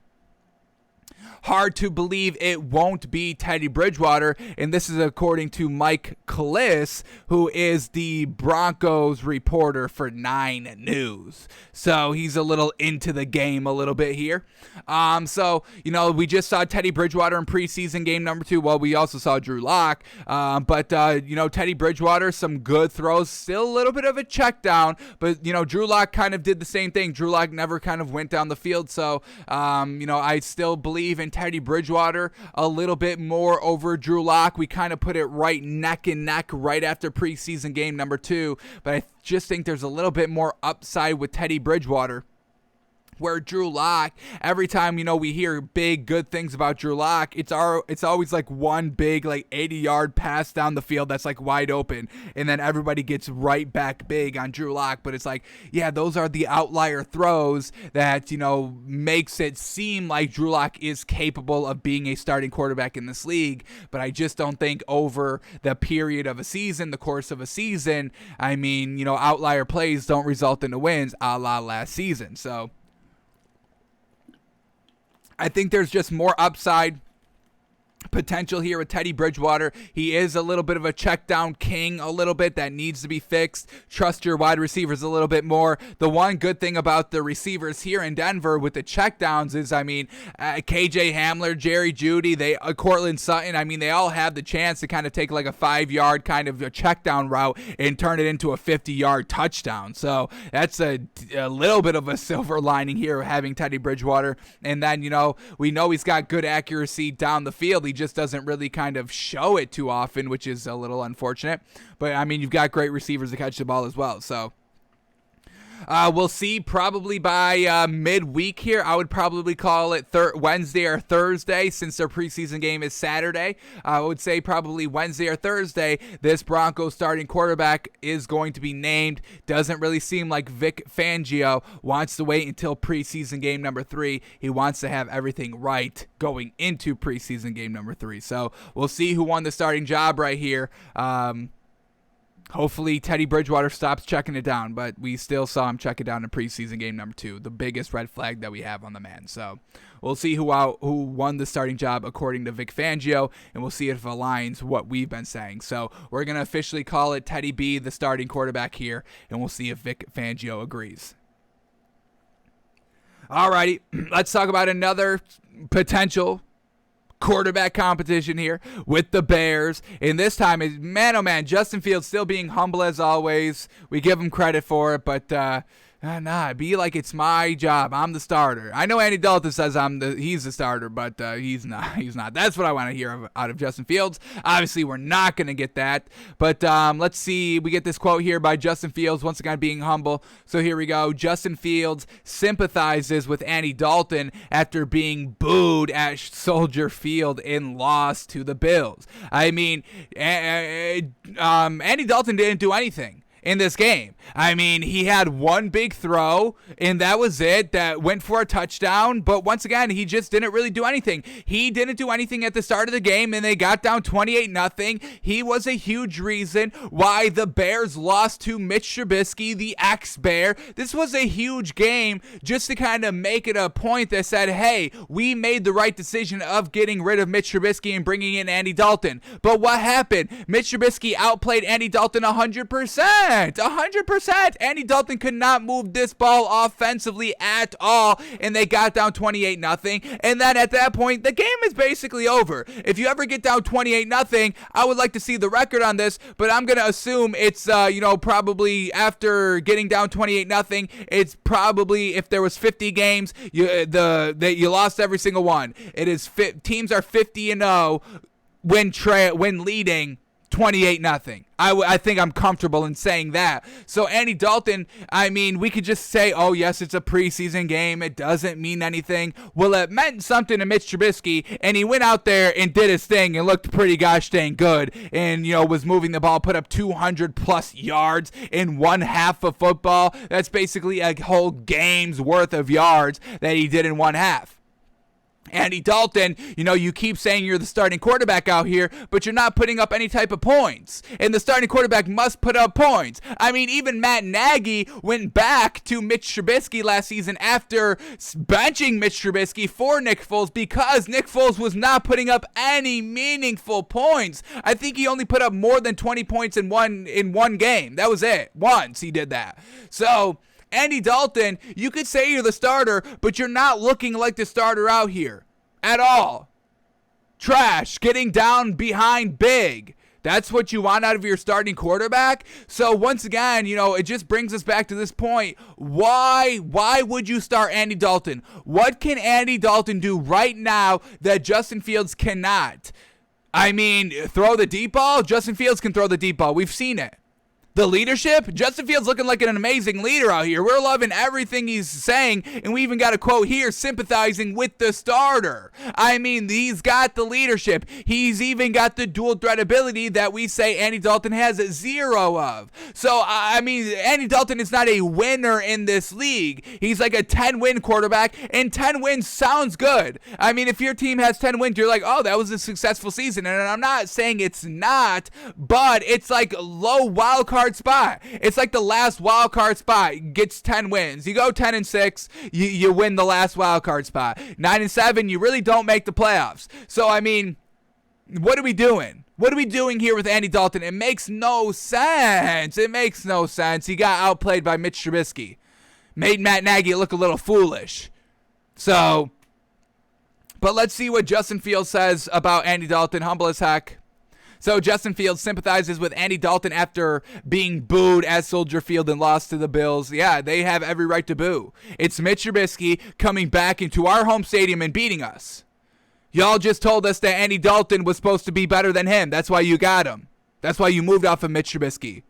Hard to believe it won't be Teddy Bridgewater, and this is according to Mike Klis, who is the Broncos reporter for 9 News. So he's a little into the game a little bit here. We just saw Teddy Bridgewater in preseason game number 2. Well, we also saw Drew Lock, but Teddy Bridgewater, some good throws, still a little bit of a check down, but Drew Lock kind of did the same thing. Drew Lock never kind of went down the field, so I still believe in Teddy Bridgewater a little bit more over Drew Lock. We kind of put it right neck and neck right after preseason game number 2, but I just think there's a little bit more upside with Teddy Bridgewater. Where Drew Lock, every time we hear big good things about Drew Lock, it's always like one big 80-yard pass down the field that's wide open, and then everybody gets right back big on Drew Lock. But it's those are the outlier throws that makes it seem like Drew Lock is capable of being a starting quarterback in this league. But I just don't think over the period of a season, the course of a season, outlier plays don't result into wins, a la last season. So I think there's just more upside potential here with Teddy Bridgewater. He is a little bit of a check down king, a little bit that needs to be fixed. Trust your wide receivers a little bit more. The one good thing about the receivers here in Denver with the check downs is, KJ Hamler, Jerry Jeudy, Cortland Sutton, they all have the chance to kind of take a 5-yard kind of a check down route and turn it into a 50-yard touchdown. So that's a little bit of a silver lining here having Teddy Bridgewater. And then, we know he's got good accuracy down the field. He just doesn't really kind of show it too often, which is a little unfortunate. But, you've got great receivers to catch the ball as well. So we'll see probably by midweek here. I would probably call it Wednesday or Thursday since their preseason game is Saturday. I would say probably Wednesday or Thursday this Broncos starting quarterback is going to be named. Doesn't really seem like Vic Fangio wants to wait until preseason game number 3. He wants to have everything right going into preseason game number 3. So we'll see who won the starting job right here. Hopefully Teddy Bridgewater stops checking it down, but we still saw him check it down in preseason game number 2, the biggest red flag that we have on the man. So we'll see who won the starting job according to Vic Fangio, and we'll see if it aligns what we've been saying. So we're going to officially call it Teddy B, the starting quarterback here, and we'll see if Vic Fangio agrees. Alrighty, let's talk about another potential quarterback competition here with the Bears. And this time, man, oh man, Justin Fields still being humble as always. We give him credit for it, but be like it's my job. I'm the starter. I know Andy Dalton says he's the starter, but he's not. He's not. That's what I want to hear out of Justin Fields. Obviously, we're not going to get that. But let's see. We get this quote here by Justin Fields, once again being humble. So here we go. Justin Fields sympathizes with Andy Dalton after being booed at Soldier Field in loss to the Bills. I mean, Andy Dalton didn't do anything in this game. I mean, he had one big throw, and that was it, that went for a touchdown, but once again, he just didn't really do anything. He didn't do anything at the start of the game, and they got down 28-0. He was a huge reason why the Bears lost to Mitch Trubisky, the ex-Bear. This was a huge game just to kind of make it a point that said, hey, we made the right decision of getting rid of Mitch Trubisky and bringing in Andy Dalton. But what happened? Mitch Trubisky outplayed Andy Dalton 100%. 100%. Andy Dalton could not move this ball offensively at all, and they got down 28-0. And then at that point, the game is basically over. If you ever get down 28-0, I would like to see the record on this, but I'm going to assume it's, probably after getting down 28-0, it's probably, if there was 50 games, you lost every single one. It is teams are 50-0 when leading 28-0. I think I'm comfortable in saying that. So Andy Dalton, I mean, we could just say, oh yes, it's a preseason game. It doesn't mean anything. Well, it meant something to Mitch Trubisky, and he went out there and did his thing and looked pretty gosh dang good, and was moving the ball, put up 200 plus yards in one half of football. That's basically a whole game's worth of yards that he did in one half. Andy Dalton, you keep saying you're the starting quarterback out here, but you're not putting up any type of points. And the starting quarterback must put up points. I mean, even Matt Nagy went back to Mitch Trubisky last season after benching Mitch Trubisky for Nick Foles because Nick Foles was not putting up any meaningful points. I think he only put up more than 20 points in one game. That was it. Once he did that. So Andy Dalton, you could say you're the starter, but you're not looking like the starter out here at all. Trash, getting down behind big. That's what you want out of your starting quarterback? So once again, it just brings us back to this point. Why would you start Andy Dalton? What can Andy Dalton do right now that Justin Fields cannot? I mean, throw the deep ball? Justin Fields can throw the deep ball. We've seen it. The leadership, Justin Fields looking like an amazing leader out here. We're loving everything he's saying, and we even got a quote here, sympathizing with the starter. I mean, he's got the leadership. He's even got the dual threat ability that we say Andy Dalton has zero of. So, I mean, Andy Dalton is not a winner in this league. He's like a 10-win quarterback, and 10 wins sounds good. I mean, if your team has 10 wins, you're like, oh, that was a successful season. And I'm not saying it's not, but it's like low wild card spot. It's like the last wild card spot gets 10 wins. You go 10-6, you win the last wild card spot. 9-7, you really don't make the playoffs. So I mean, what are we doing? What are we doing here with Andy Dalton? It makes no sense. It makes no sense. He got outplayed by Mitch Trubisky. Made Matt Nagy look a little foolish. So, but let's see what Justin Fields says about Andy Dalton. Humble as heck. So Justin Fields sympathizes with Andy Dalton after being booed at Soldier Field and lost to the Bills. Yeah, they have every right to boo. It's Mitch Trubisky coming back into our home stadium and beating us. Y'all just told us that Andy Dalton was supposed to be better than him. That's why you got him. That's why you moved off of Mitch Trubisky.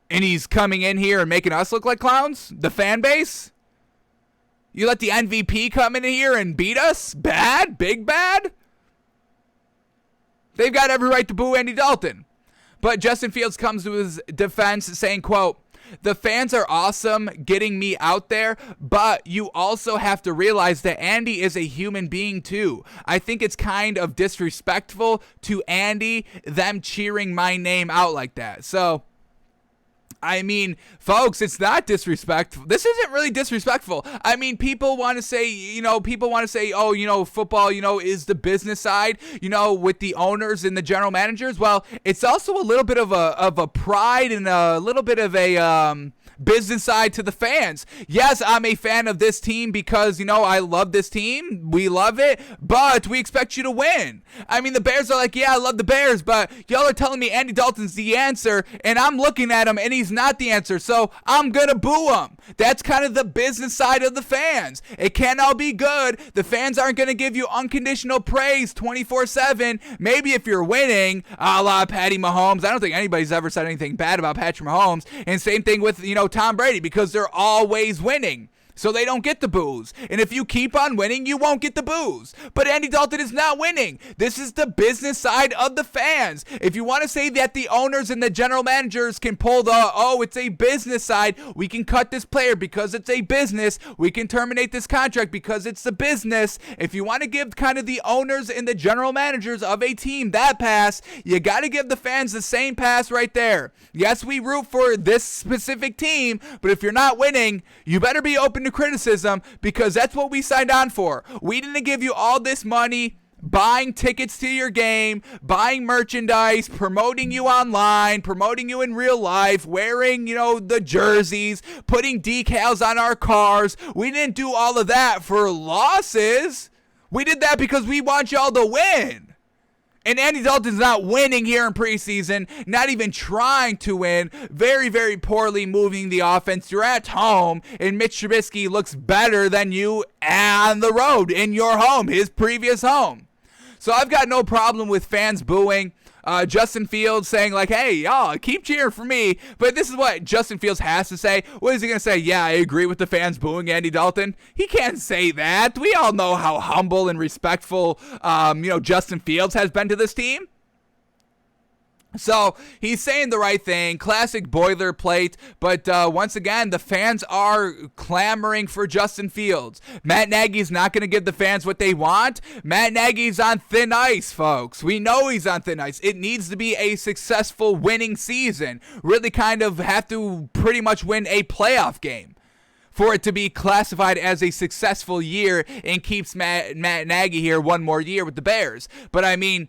And he's coming in here and making us look like clowns? The fan base? You let the MVP come in here and beat us? Bad? Big bad? They've got every right to boo Andy Dalton. But Justin Fields comes to his defense saying, quote, "The fans are awesome getting me out there, but you also have to realize that Andy is a human being too. I think it's kind of disrespectful to Andy, them cheering my name out like that." So, I mean, folks, it's not disrespectful. This isn't really disrespectful. I mean, people want to say, oh, football, is the business side, with the owners and the general managers. Well, it's also a little bit of a pride and a little bit of a business side to the fans. Yes, I'm a fan of this team because, I love this team. We love it, but we expect you to win. I mean, the Bears are like, yeah, I love the Bears, but y'all are telling me Andy Dalton's the answer, and I'm looking at him, and he's not the answer, so I'm going to boo him. That's kind of the business side of the fans. It can't all be good. The fans aren't going to give you unconditional praise 24/7. Maybe if you're winning, a la Patty Mahomes. I don't think anybody's ever said anything bad about Patrick Mahomes. And same thing with, Tom Brady, because they're always winning. So they don't get the boos. And if you keep on winning, you won't get the boos. But Andy Dalton is not winning. This is the business side of the fans. If you want to say that the owners and the general managers can pull it's a business side, we can cut this player because it's a business. We can terminate this contract because it's the business. If you want to give kind of the owners and the general managers of a team that pass, you got to give the fans the same pass right there. Yes, we root for this specific team, but if you're not winning, you better be open to criticism because that's what we signed on for. We didn't give you all this money buying tickets to your game, buying merchandise, promoting you online, promoting you in real life, wearing, the jerseys, putting decals on our cars. We didn't do all of that for losses. We did that because we want y'all to win. And Andy Dalton's not winning here in preseason, not even trying to win, very, very poorly moving the offense. You're at home, and Mitch Trubisky looks better than you on the road in your home, his previous home. So I've got no problem with fans booing. Justin Fields saying like, hey, y'all, keep cheering for me. But this is what Justin Fields has to say. What is he going to say? Yeah, I agree with the fans booing Andy Dalton. He can't say that. We all know how humble and respectful, Justin Fields has been to this team. So he's saying the right thing, classic boilerplate, but once again, the fans are clamoring for Justin Fields. Matt Nagy's not going to give the fans what they want. Matt Nagy's on thin ice, folks. We know he's on thin ice. It needs to be a successful winning season. Really kind of have to pretty much win a playoff game for it to be classified as a successful year and keeps Matt Nagy here one more year with the Bears. But I mean,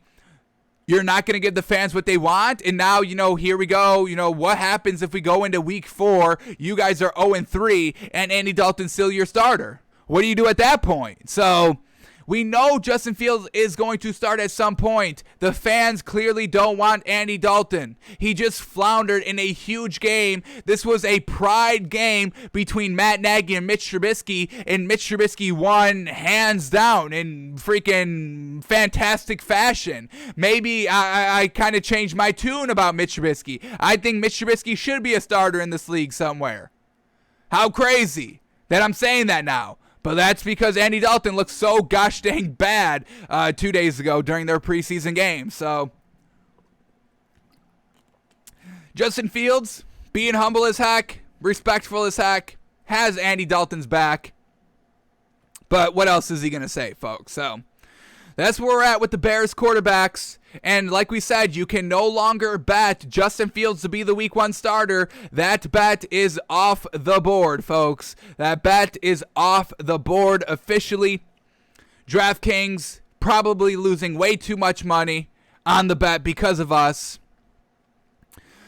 you're not going to give the fans what they want, and now, here we go. What happens if we go into week 4, you guys are 0-3, and Andy Dalton's still your starter? What do you do at that point? So we know Justin Fields is going to start at some point. The fans clearly don't want Andy Dalton. He just floundered in a huge game. This was a pride game between Matt Nagy and Mitch Trubisky, and Mitch Trubisky won hands down in freaking fantastic fashion. Maybe I kind of changed my tune about Mitch Trubisky. I think Mitch Trubisky should be a starter in this league somewhere. How crazy that I'm saying that now. But that's because Andy Dalton looked so gosh dang bad 2 days ago during their preseason game. So Justin Fields, being humble as heck, respectful as heck, has Andy Dalton's back. But what else is he going to say, folks? So that's where we're at with the Bears quarterbacks. And like we said, you can no longer bet Justin Fields to be the week 1 starter. That bet is off the board, folks. That bet is off the board officially. DraftKings probably losing way too much money on the bet because of us.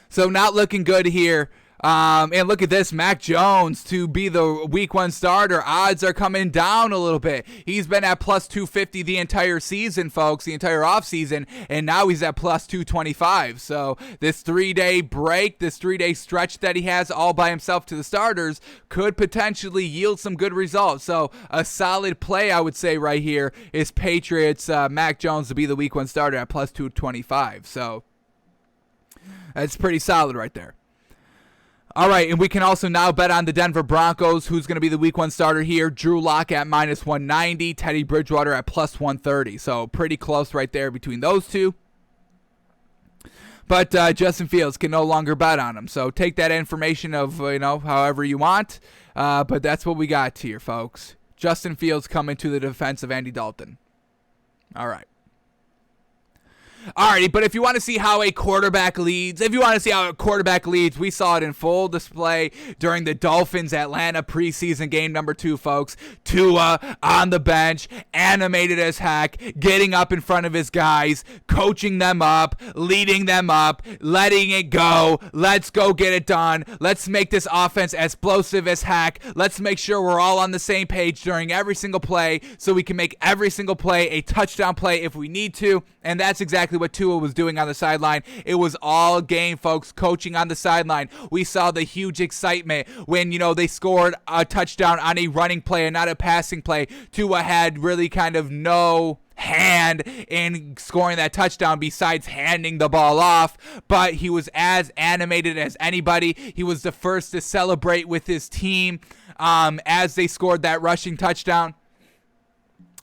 So not looking good here. And look at this, Mac Jones to be the week 1 starter. Odds are coming down a little bit. He's been at plus 250 the entire season, folks, the entire offseason, and now he's at plus 225. So this 3-day break, this 3-day stretch that he has all by himself to the starters could potentially yield some good results. So a solid play, I would say, right here is Patriots, Mac Jones to be the week 1 starter at plus 225. So that's pretty solid right there. All right, and we can also now bet on the Denver Broncos, who's going to be the week 1 starter here. Drew Lock at minus 190, Teddy Bridgewater at plus 130. So pretty close right there between those two. But Justin Fields can no longer bet on him. So take that information of, however you want. But that's what we got here, folks. Justin Fields coming to the defense of Andy Dalton. All right. Alrighty, but if you want to see how a quarterback leads, we saw it in full display during the Dolphins-Atlanta preseason game number 2, folks. Tua on the bench, animated as heck, getting up in front of his guys, coaching them up, leading them up, letting it go. Let's go get it done. Let's make this offense explosive as heck. Let's make sure we're all on the same page during every single play so we can make every single play a touchdown play if we need to. And that's exactly what Tua was doing on the sideline. It was all game, folks, coaching on the sideline. We saw the huge excitement when, they scored a touchdown on a running play and not a passing play. Tua had really kind of no hand in scoring that touchdown besides handing the ball off, but he was as animated as anybody. He was the first to celebrate with his team as they scored that rushing touchdown.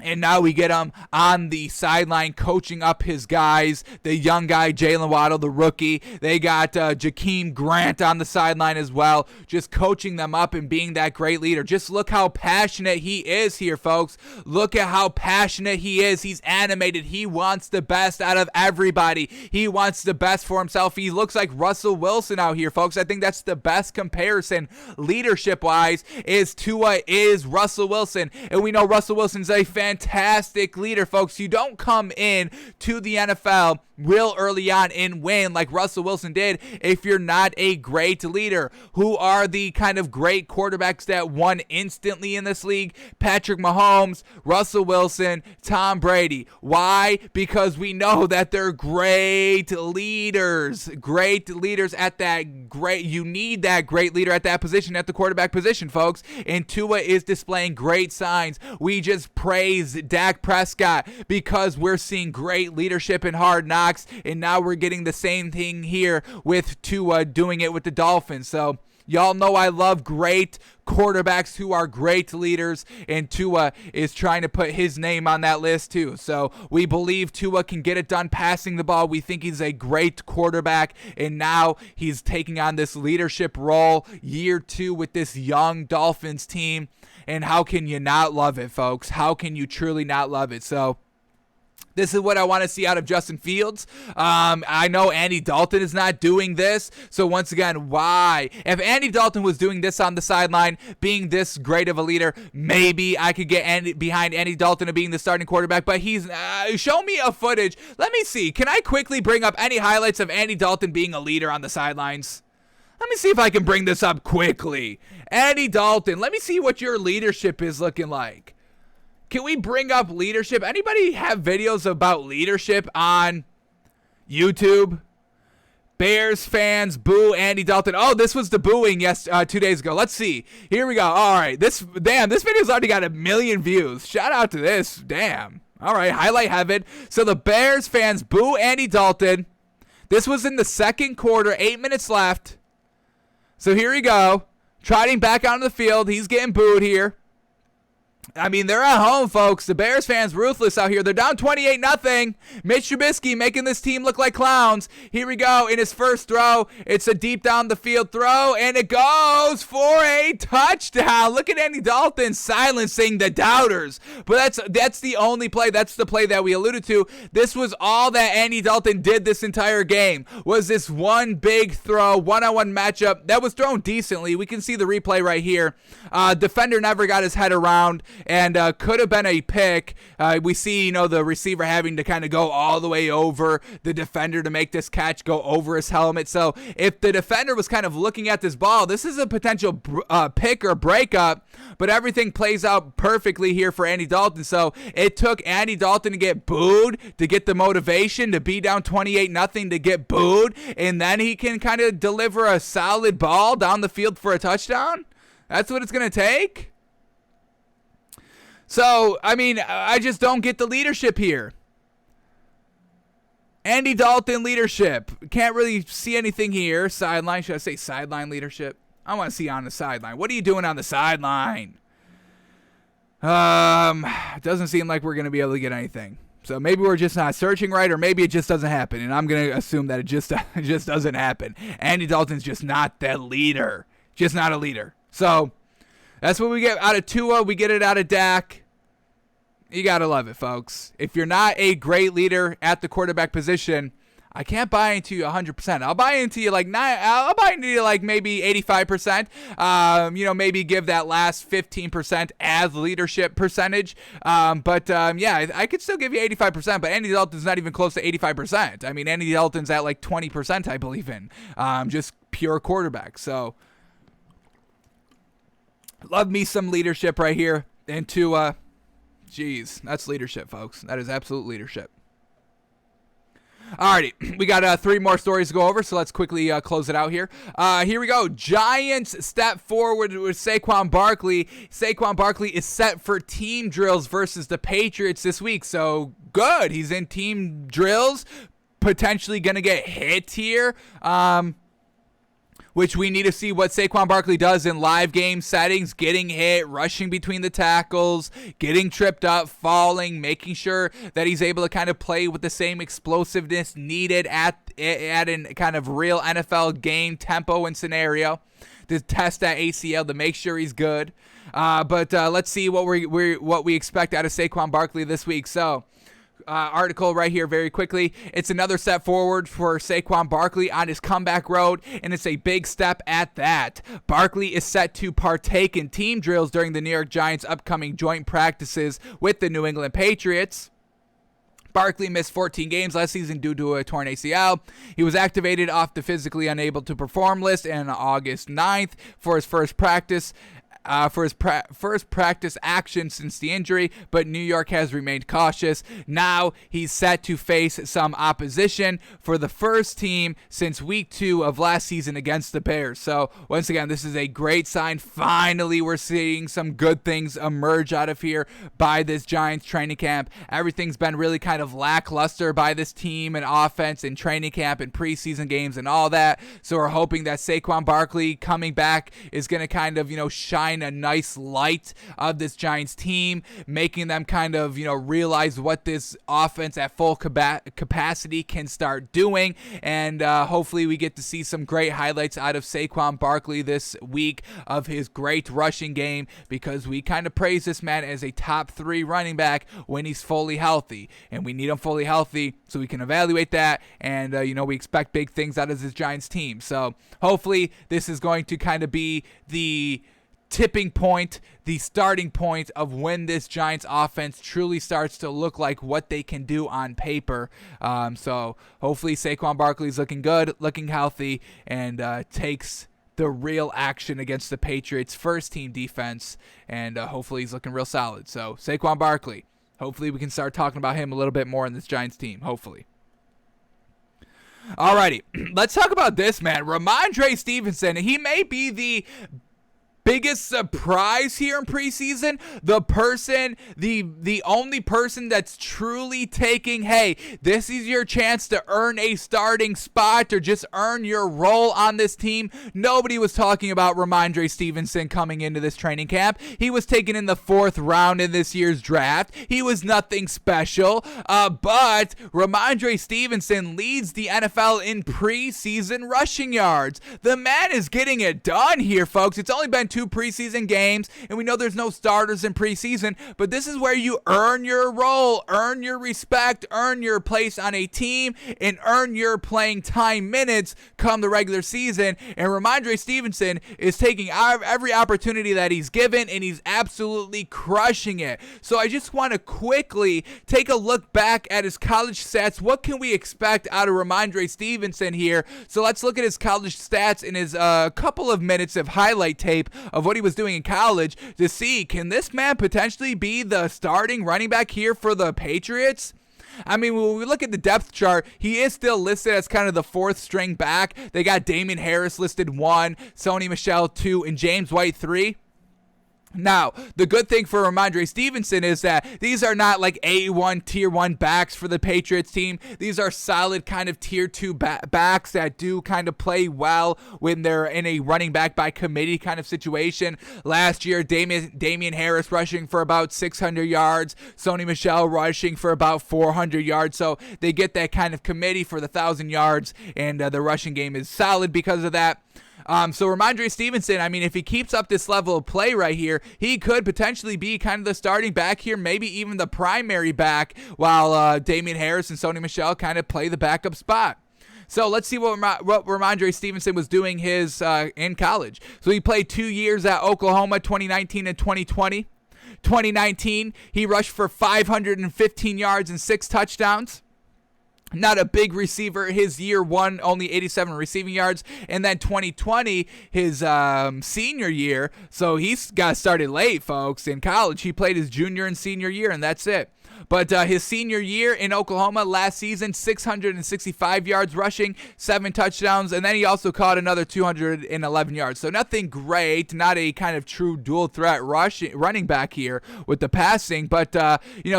And now we get him on the sideline coaching up his guys. The young guy, Jalen Waddle, the rookie. They got Jakeem Grant on the sideline as well, just coaching them up and being that great leader. Just look how passionate he is here, folks. Look at how passionate he is. He's animated. He wants the best out of everybody. He wants the best for himself. He looks like Russell Wilson out here, folks. I think that's the best comparison leadership-wise is Tua is Russell Wilson. And we know Russell Wilson's a fantastic leader, folks. You don't come in to the NFL real early on and win like Russell Wilson did if you're not a great leader. Who are the kind of great quarterbacks that won instantly in this league? Patrick Mahomes, Russell Wilson, Tom Brady. Why? Because we know that they're great leaders. Great leaders at that great. You need that great leader at that position, at the quarterback position, folks. And Tua is displaying great signs. We just praise Dak Prescott because we're seeing great leadership in Hard Knocks. And now we're getting the same thing here with Tua doing it with the Dolphins. So y'all know I love great quarterbacks who are great leaders, and Tua is trying to put his name on that list too. So we believe Tua can get it done passing the ball. We think he's a great quarterback, and now he's taking on this leadership role year 2 with this young Dolphins team. And how can you not love it, folks? How can you truly not love it? So this is what I want to see out of Justin Fields. I know Andy Dalton is not doing this. So once again, why? If Andy Dalton was doing this on the sideline, being this great of a leader, maybe I could get behind Andy Dalton and being the starting quarterback. But he's show me a footage. Let me see. Can I quickly bring up any highlights of Andy Dalton being a leader on the sidelines? Let me see if I can bring this up quickly. Andy Dalton, let me see what your leadership is looking like. Can we bring up leadership? Anybody have videos about leadership on YouTube? Bears fans boo Andy Dalton. Oh, this was the booing 2 days ago. Let's see. Here we go. All right. This video's already got 1 million views. Shout out to this. Damn. All right. Highlight heaven. So the Bears fans boo Andy Dalton. This was in the second quarter. 8 minutes left. So here we go. Trotting back onto the field. He's getting booed here. I mean, they're at home, folks. The Bears fans ruthless out here. They're down 28-0. Mitch Trubisky making this team look like clowns. Here we go in his first throw. It's a deep down the field throw, and it goes for a touchdown. Look at Andy Dalton silencing the doubters. But that's the only play. That's the play that we alluded to. This was all that Andy Dalton did this entire game, was this one big throw, one-on-one matchup that was thrown decently. We can see the replay right here. Defender never got his head around. And could have been a pick. We see, the receiver having to kind of go all the way over the defender to make this catch, go over his helmet. So if the defender was kind of looking at this ball, this is a potential pick or breakup. But everything plays out perfectly here for Andy Dalton. So it took Andy Dalton to get booed to get the motivation to be down 28-0 to get booed. And then he can kind of deliver a solid ball down the field for a touchdown. That's what it's going to take. So, I mean, I just don't get the leadership here. Andy Dalton leadership. Can't really see anything here. Sideline. Should I say sideline leadership? I want to see on the sideline. What are you doing on the sideline? It doesn't seem like we're going to be able to get anything. So maybe we're just not searching right, or maybe it just doesn't happen. And I'm going to assume that it just doesn't happen. Andy Dalton's just not that leader. Just not a leader. So that's what we get out of Tua. We get it out of Dak. You got to love it, folks. If you're not a great leader at the quarterback position, I can't buy into you 100%. I'll buy into you I'll buy into you like maybe 85%. Maybe give that last 15% as leadership percentage. I could still give you 85%, but Andy Dalton's not even close to 85%. I mean, Andy Dalton's at like 20%, I believe in. Just pure quarterback. So, love me some leadership right here. Into, that's leadership, folks. That is absolute leadership. Alrighty, we got 3 more stories to go over, so let's quickly close it out here. Here we go. Giants step forward with Saquon Barkley. Saquon Barkley is set for team drills versus the Patriots this week, so good. He's in team drills, potentially going to get hit here. Which we need to see what Saquon Barkley does in live game settings, getting hit, rushing between the tackles, getting tripped up, falling, making sure that he's able to kind of play with the same explosiveness needed at a kind of real NFL game tempo and scenario to test that ACL to make sure he's good. But let's see what we expect out of Saquon Barkley this week. So, article right here very quickly. It's another step forward for Saquon Barkley on his comeback road, and it's a big step at that. Barkley is set to partake in team drills during the New York Giants' upcoming joint practices with the New England Patriots. Barkley missed 14 games last season due to a torn ACL. He was activated off the physically unable to perform list on August 9th for his first practice. First practice action since the injury, but New York has remained cautious. Now he's set to face some opposition for the first team since week 2 of last season against the Bears. So once again, this is a great sign. Finally, we're seeing some good things emerge out of here by this Giants training camp. Everything's been really kind of lackluster by this team and offense and training camp and preseason games and all that. So we're hoping that Saquon Barkley coming back is going to kind of, shine a nice light of this Giants team, making them kind of, realize what this offense at full capacity can start doing. And hopefully we get to see some great highlights out of Saquon Barkley this week of his great rushing game, because we kind of praise this man as a top 3 running back when he's fully healthy. And we need him fully healthy so we can evaluate that. And, we expect big things out of this Giants team. So hopefully this is going to kind of be the tipping point, the starting point of when this Giants offense truly starts to look like what they can do on paper. So hopefully Saquon Barkley's looking good, looking healthy, and takes the real action against the Patriots' first team defense, and hopefully he's looking real solid. So Saquon Barkley, hopefully we can start talking about him a little bit more in this Giants team, hopefully. Alrighty, let's talk about this man, Rahman Dre Stevenson. He may be the biggest surprise here in preseason, the only person that's truly taking, hey, this is your chance to earn a starting spot or just earn your role on this team. Nobody was talking about Rahman Dre Stevenson coming into this training camp. He was taken in the 4th round in this year's draft. He was nothing special, but Rahman Dre Stevenson leads the NFL in preseason rushing yards. The man is getting it done here, folks. It's only been 2 preseason games, and we know there's no starters in preseason, but this is where you earn your role, earn your respect, earn your place on a team, and earn your playing time minutes come the regular season. And Rahman Dre Stevenson is taking every opportunity that he's given, and he's absolutely crushing it. So I just want to quickly take a look back at his college stats. What can we expect out of Rahman Dre Stevenson here? So let's look at his college stats in his couple of minutes of highlight tape of what he was doing in college to see, can this man potentially be the starting running back here for the Patriots? I mean, when we look at the depth chart, he is still listed as kind of the 4th string back. They got Damian Harris listed 1, Sony Michel 2, and James White 3. Now, the good thing for Rahman Dre Stevenson is that these are not like A1, Tier 1 backs for the Patriots team. These are solid kind of Tier 2 backs that do kind of play well when they're in a running back by committee kind of situation. Last year, Damian Harris rushing for about 600 yards, Sony Michel rushing for about 400 yards. So they get that kind of committee for the 1,000 yards, and the rushing game is solid because of that. So Rahman Dre Stevenson, I mean, if he keeps up this level of play right here, he could potentially be kind of the starting back here, maybe even the primary back, while Damian Harris and Sony Michel kind of play the backup spot. So let's see what Rahman Dre Stevenson was doing in college. So he played 2 years at Oklahoma, 2019 and 2020. 2019, he rushed for 515 yards and 6 touchdowns. Not a big receiver. His year one, only 87 receiving yards. And then 2020, his senior year. So he's got started late, folks. In college, he played his junior and senior year, and that's it. But his senior year in Oklahoma last season, 665 yards rushing, 7 touchdowns, and then he also caught another 211 yards. So nothing great, not a kind of true dual threat running back here with the passing, but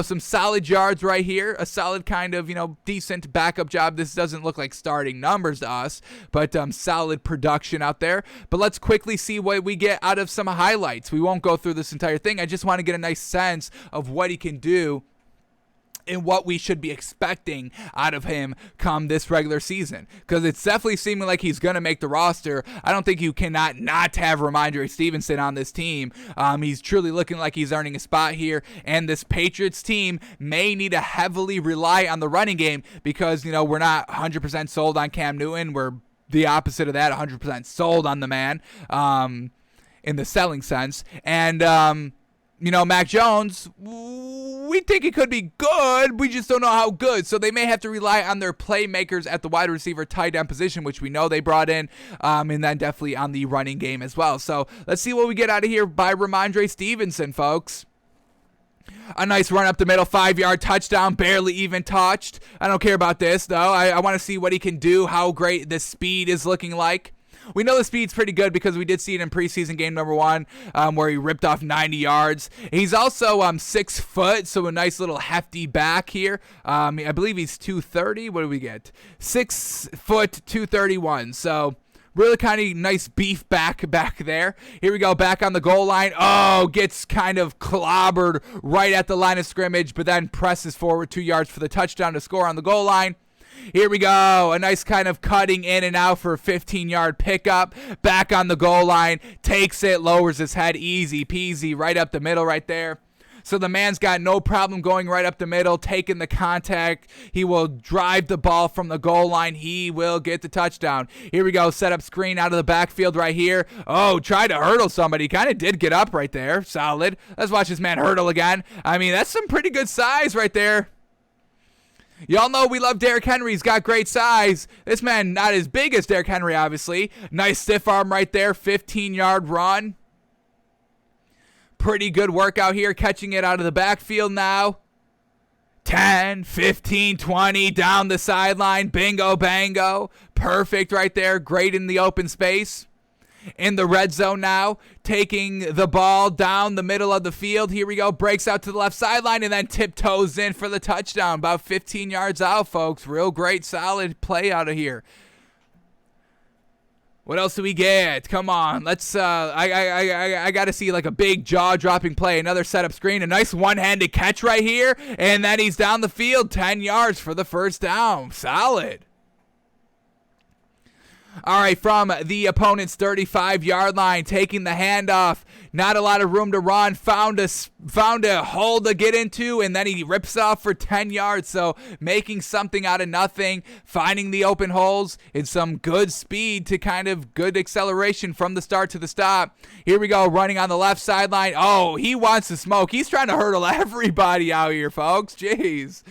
some solid yards right here, a solid kind of decent backup job. This doesn't look like starting numbers to us, but solid production out there. But let's quickly see what we get out of some highlights. We won't go through this entire thing. I just want to get a nice sense of what he can do and what we should be expecting out of him come this regular season, because it's definitely seeming like he's going to make the roster. I don't think you cannot not have Rahman Dre Stevenson on this team. He's truly looking like he's earning a spot here, and this Patriots team may need to heavily rely on the running game because, we're not 100% sold on Cam Newton. We're the opposite of that, 100% sold on the man in the selling sense. And, Mac Jones, we think it could be good. We just don't know how good. So they may have to rely on their playmakers at the wide receiver tight end position, which we know they brought in, and then definitely on the running game as well. So let's see what we get out of here by Rahman Dre Stevenson, folks. A nice run up the middle, 5-yard touchdown, barely even touched. I don't care about this, though. I want to see what he can do, how great the speed is looking like. We know the speed's pretty good because we did see it in preseason game number 1 where he ripped off 90 yards. He's also 6 foot, so a nice little hefty back here. I believe he's 230. What do we get? 6 foot, 231. So really kind of nice beef back there. Here we go, back on the goal line. Oh, gets kind of clobbered right at the line of scrimmage, but then presses forward 2 yards for the touchdown to score on the goal line. Here we go. A nice kind of cutting in and out for a 15-yard pickup. Back on the goal line. Takes it, lowers his head. Easy peasy right up the middle right there. So the man's got no problem going right up the middle, taking the contact. He will drive the ball from the goal line. He will get the touchdown. Here we go. Set up screen out of the backfield right here. Oh, tried to hurdle somebody. Kind of did get up right there. Solid. Let's watch this man hurdle again. I mean, that's some pretty good size right there. Y'all know we love Derrick Henry. He's got great size. This man not as big as Derrick Henry, obviously. Nice stiff arm right there. 15-yard run. Pretty good workout here. Catching it out of the backfield now. 10, 15, 20. Down the sideline. Bingo, bango. Perfect right there. Great in the open space. In the red zone now, taking the ball down the middle of the field. Here we go, breaks out to the left sideline and then tiptoes in for the touchdown. About 15 yards out, folks. Real great, solid play out of here. What else do we get? Come on, let's. I got to see like a big jaw-dropping play. Another setup screen, a nice one-handed catch right here, and then he's down the field, 10 yards for the first down. Solid. All right, from the opponent's 35-yard line, taking the handoff. Not a lot of room to run. Found a hole to get into, and then he rips off for 10 yards. So making something out of nothing, finding the open holes, and some good speed to kind of good acceleration from the start to the stop. Here we go, running on the left sideline. Oh, he wants to smoke. He's trying to hurdle everybody out here, folks. Jeez,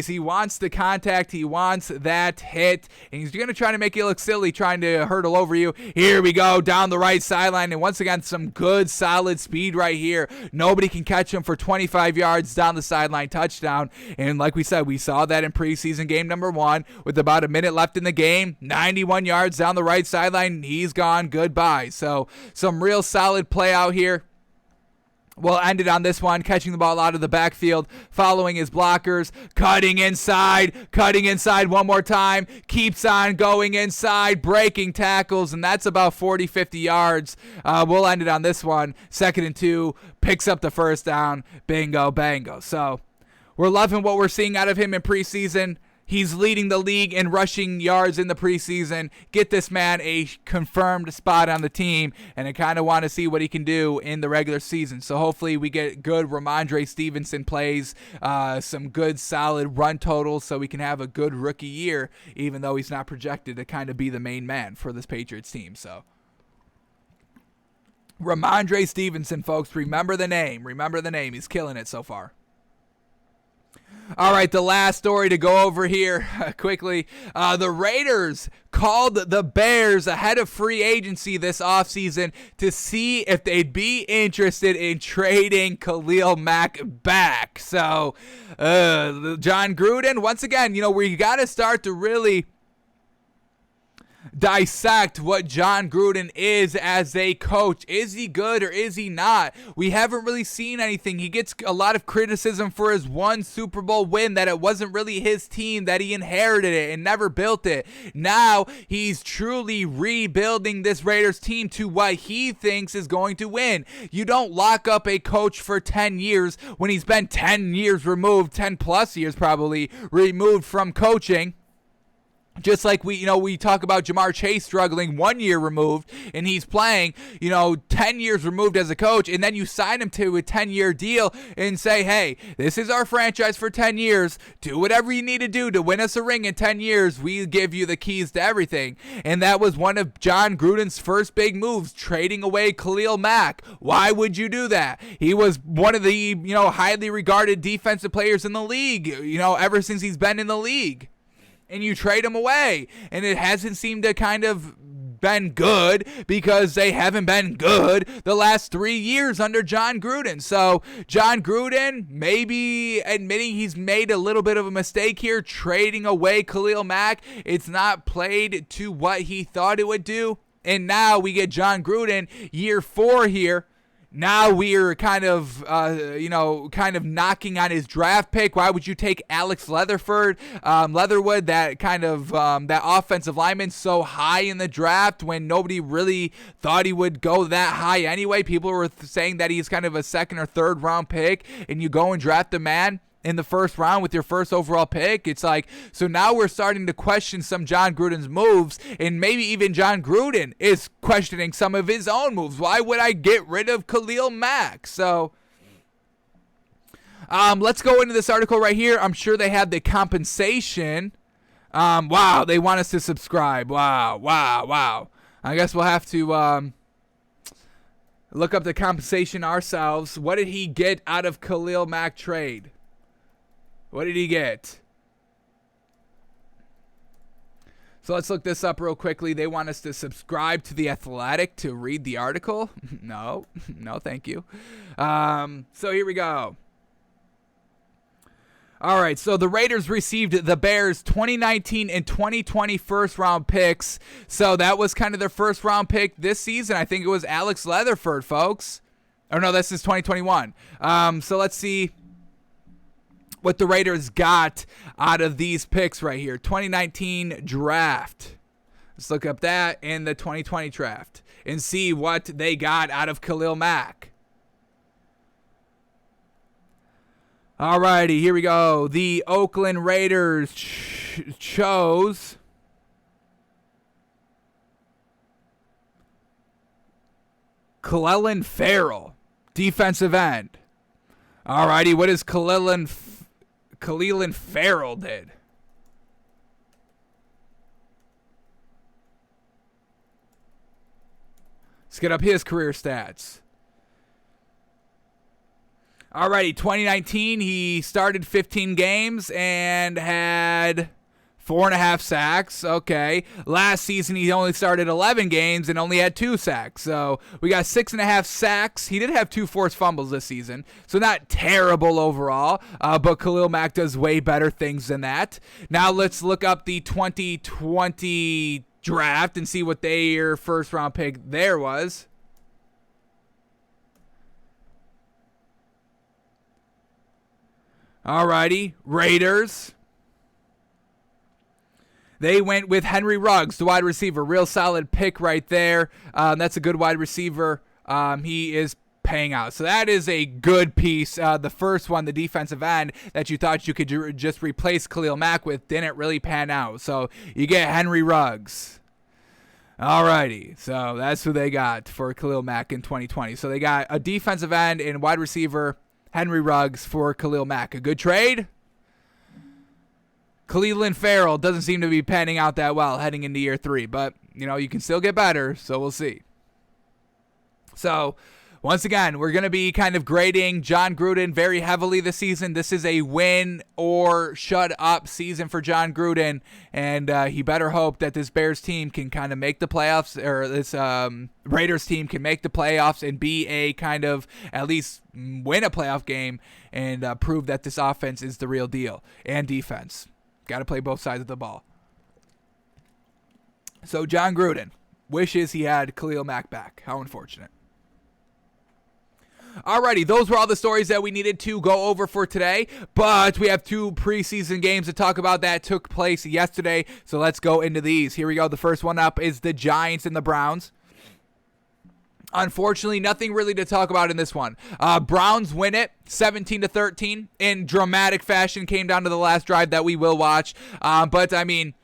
he wants the contact. He wants that hit, and he's going to try to make you look silly trying to hurdle over you. Here we go, down the right sideline, and once again, some good solid speed right here. Nobody can catch him for 25 yards down the sideline touchdown. And like we said, we saw that in preseason game number 1 with about a minute left in the game. 91 yards down the right sideline. He's gone. Goodbye. So some real solid play out here. Well, ended on this one, catching the ball out of the backfield, following his blockers, cutting inside one more time, keeps on going inside, breaking tackles, and that's about 40, 50 yards. We'll end it on this one, 2nd and 2, picks up the first down, bingo, bango. So we're loving what we're seeing out of him in preseason. He's leading the league in rushing yards in the preseason. Get this man a confirmed spot on the team, and I kind of want to see what he can do in the regular season. So hopefully we get good Rahman Dre Stevenson plays, some good solid run totals, so we can have a good rookie year, even though he's not projected to kind of be the main man for this Patriots team. So Rahman Dre Stevenson, folks, remember the name. Remember the name. He's killing it so far. All right, the last story to go over here quickly. The Raiders called the Bears ahead of free agency this offseason to see if they'd be interested in trading Khalil Mack back. So, John Gruden, once again, we got to start to really dissect what John Gruden is as a coach. Is he good or is he not? We haven't really seen anything. He gets a lot of criticism for his one Super Bowl win, that it wasn't really his team, that he inherited it and never built it. Now he's truly rebuilding this Raiders team to what he thinks is going to win. You don't lock up a coach for 10 years when he's been 10 years removed, 10 plus years probably removed from coaching. Just like we talk about Jamar Chase struggling 1 year removed, and he's playing, 10 years removed as a coach, and then you sign him to a 10-year deal and say, hey, this is our franchise for 10 years. Do whatever you need to do to win us a ring in 10 years. We give you the keys to everything. And that was one of John Gruden's first big moves, trading away Khalil Mack. Why would you do that? He was one of the, highly regarded defensive players in the league, ever since he's been in the league. And you trade him away, and it hasn't seemed to kind of been good because they haven't been good the last 3 years under John Gruden. So John Gruden maybe admitting he's made a little bit of a mistake here, trading away Khalil Mack. It's not played to what he thought it would do, and now we get John Gruden year 4 here. Now we're kind of knocking on his draft pick. Why would you take Alex Leatherwood, that kind of that offensive lineman, so high in the draft when nobody really thought he would go that high anyway? People were saying that he's kind of a second or third round pick, and you go and draft a man in the first round with your first overall pick. It's like, so now we're starting to question some John Gruden's moves, and maybe even John Gruden is questioning some of his own moves. Why would I get rid of Khalil Mack? So let's go into this article right here. I'm sure they have the compensation. Wow, they want us to subscribe. Wow. I guess we'll have to look up the compensation ourselves. What did he get out of Khalil Mack trade? What did he get? So let's look this up real quickly. They want us to subscribe to The Athletic to read the article. No, thank you. So here we go. All right, so the Raiders received the Bears' 2019 and 2020 first-round picks. So that was kind of their first-round pick this season. I think it was Alex Leatherwood, folks. Oh, no, this is 2021. So let's see what the Raiders got out of these picks right here. 2019 draft. Let's look up that and the 2020 draft and see what they got out of Khalil Mack. Alrighty, here we go. The Oakland Raiders chose Clelin Ferrell, defensive end. Alrighty, what is Clelin Ferrell did? Let's get up his career stats. Alrighty, 2019, he started 15 games and had 4.5 sacks. Okay. Last season, he only started 11 games and only had 2 sacks. So we got 6.5 sacks. He did have 2 forced fumbles this season, so not terrible overall. But Khalil Mack does way better things than that. Now let's look up the 2020 draft and see what their first round pick there was. Alrighty, Raiders. They went with Henry Ruggs, the wide receiver. Real solid pick right there. That's a good wide receiver. He is paying out. So that is a good piece. The first one, the defensive end that you thought you could just replace Khalil Mack with, didn't really pan out. So you get Henry Ruggs. Alrighty, so that's who they got for Khalil Mack in 2020. So they got a defensive end and wide receiver, Henry Ruggs, for Khalil Mack. A good trade? Cleveland Farrell doesn't seem to be panning out that well heading into year 3, but, you can still get better, so we'll see. So, once again, we're going to be kind of grading Jon Gruden very heavily this season. This is a win or shut up season for Jon Gruden, and he better hope that this Bears team can kind of make the playoffs, or this Raiders team can make the playoffs and be a kind of at least win a playoff game and prove that this offense is the real deal, and defense. Got to play both sides of the ball. So Jon Gruden wishes he had Khalil Mack back. How unfortunate. Alrighty, those were all the stories that we needed to go over for today, but we have 2 preseason games to talk about that took place yesterday, so let's go into these. Here we go. The first one up is the Giants and the Browns. Unfortunately, nothing really to talk about in this one. Browns win it 17-13 in dramatic fashion. Came down to the last drive that we will watch, but I mean,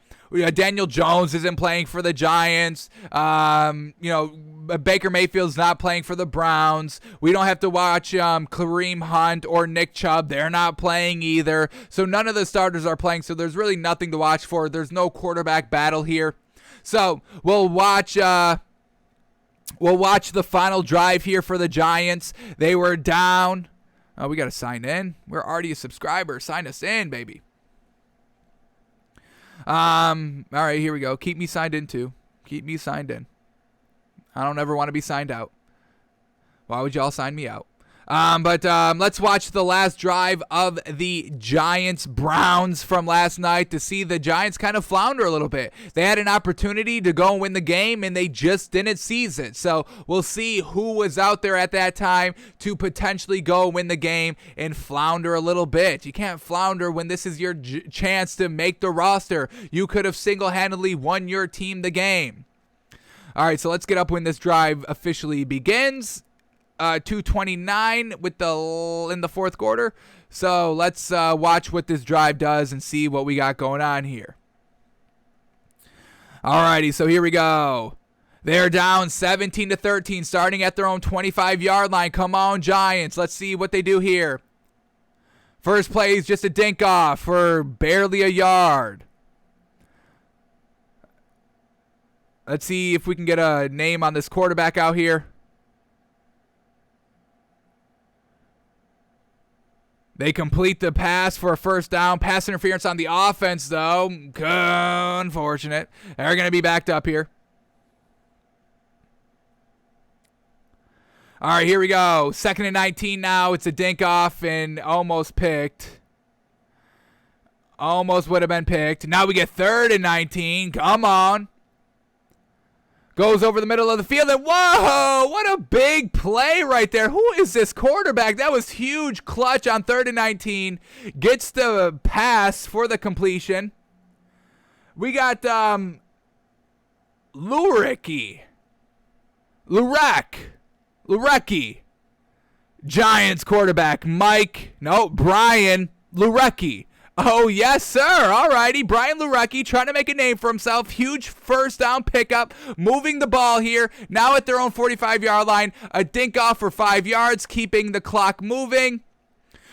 Daniel Jones isn't playing for the Giants. Baker Mayfield's not playing for the Browns. We don't have to watch Kareem Hunt or Nick Chubb. They're not playing either. So none of the starters are playing, so there's really nothing to watch for. There's no quarterback battle here. So we'll watch the final drive here for the Giants. They were down. Oh, we got to sign in. We're already a subscriber. Sign us in, baby. All right, here we go. Keep me signed in, too. Keep me signed in. I don't ever want to be signed out. Why would y'all sign me out? But let's watch the last drive of the Giants-Browns from last night to see the Giants kind of flounder a little bit. They had an opportunity to go and win the game, and they just didn't seize it. So we'll see who was out there at that time to potentially go win the game and flounder a little bit. You can't flounder when this is your chance to make the roster. You could have single-handedly won your team the game. All right, so let's get up when this drive officially begins. 2:29 in the fourth quarter. So let's watch what this drive does and see what we got going on here. Alrighty, so here we go. They're down 17-13, starting at their own 25-yard line. Come on, Giants. Let's see what they do here. First play is just a dink off for barely a yard. Let's see if we can get a name on this quarterback out here. They complete the pass for a first down. Pass interference on the offense, though. Unfortunate. They're going to be backed up here. All right, here we go. 2nd and 19 now. It's a dink off and almost picked. Almost would have been picked. Now we get 3rd and 19. Come on. Goes over the middle of the field, and whoa, what a big play right there. Who is this quarterback? That was huge clutch on 3rd and 19. Gets the pass for the completion. We got Lurecki. Giants quarterback, Brian Lurecki. Oh, yes, sir. All righty. Brian Lurecki trying to make a name for himself. Huge first down pickup. Moving the ball here. Now at their own 45-yard line. A dink off for 5 yards, keeping the clock moving.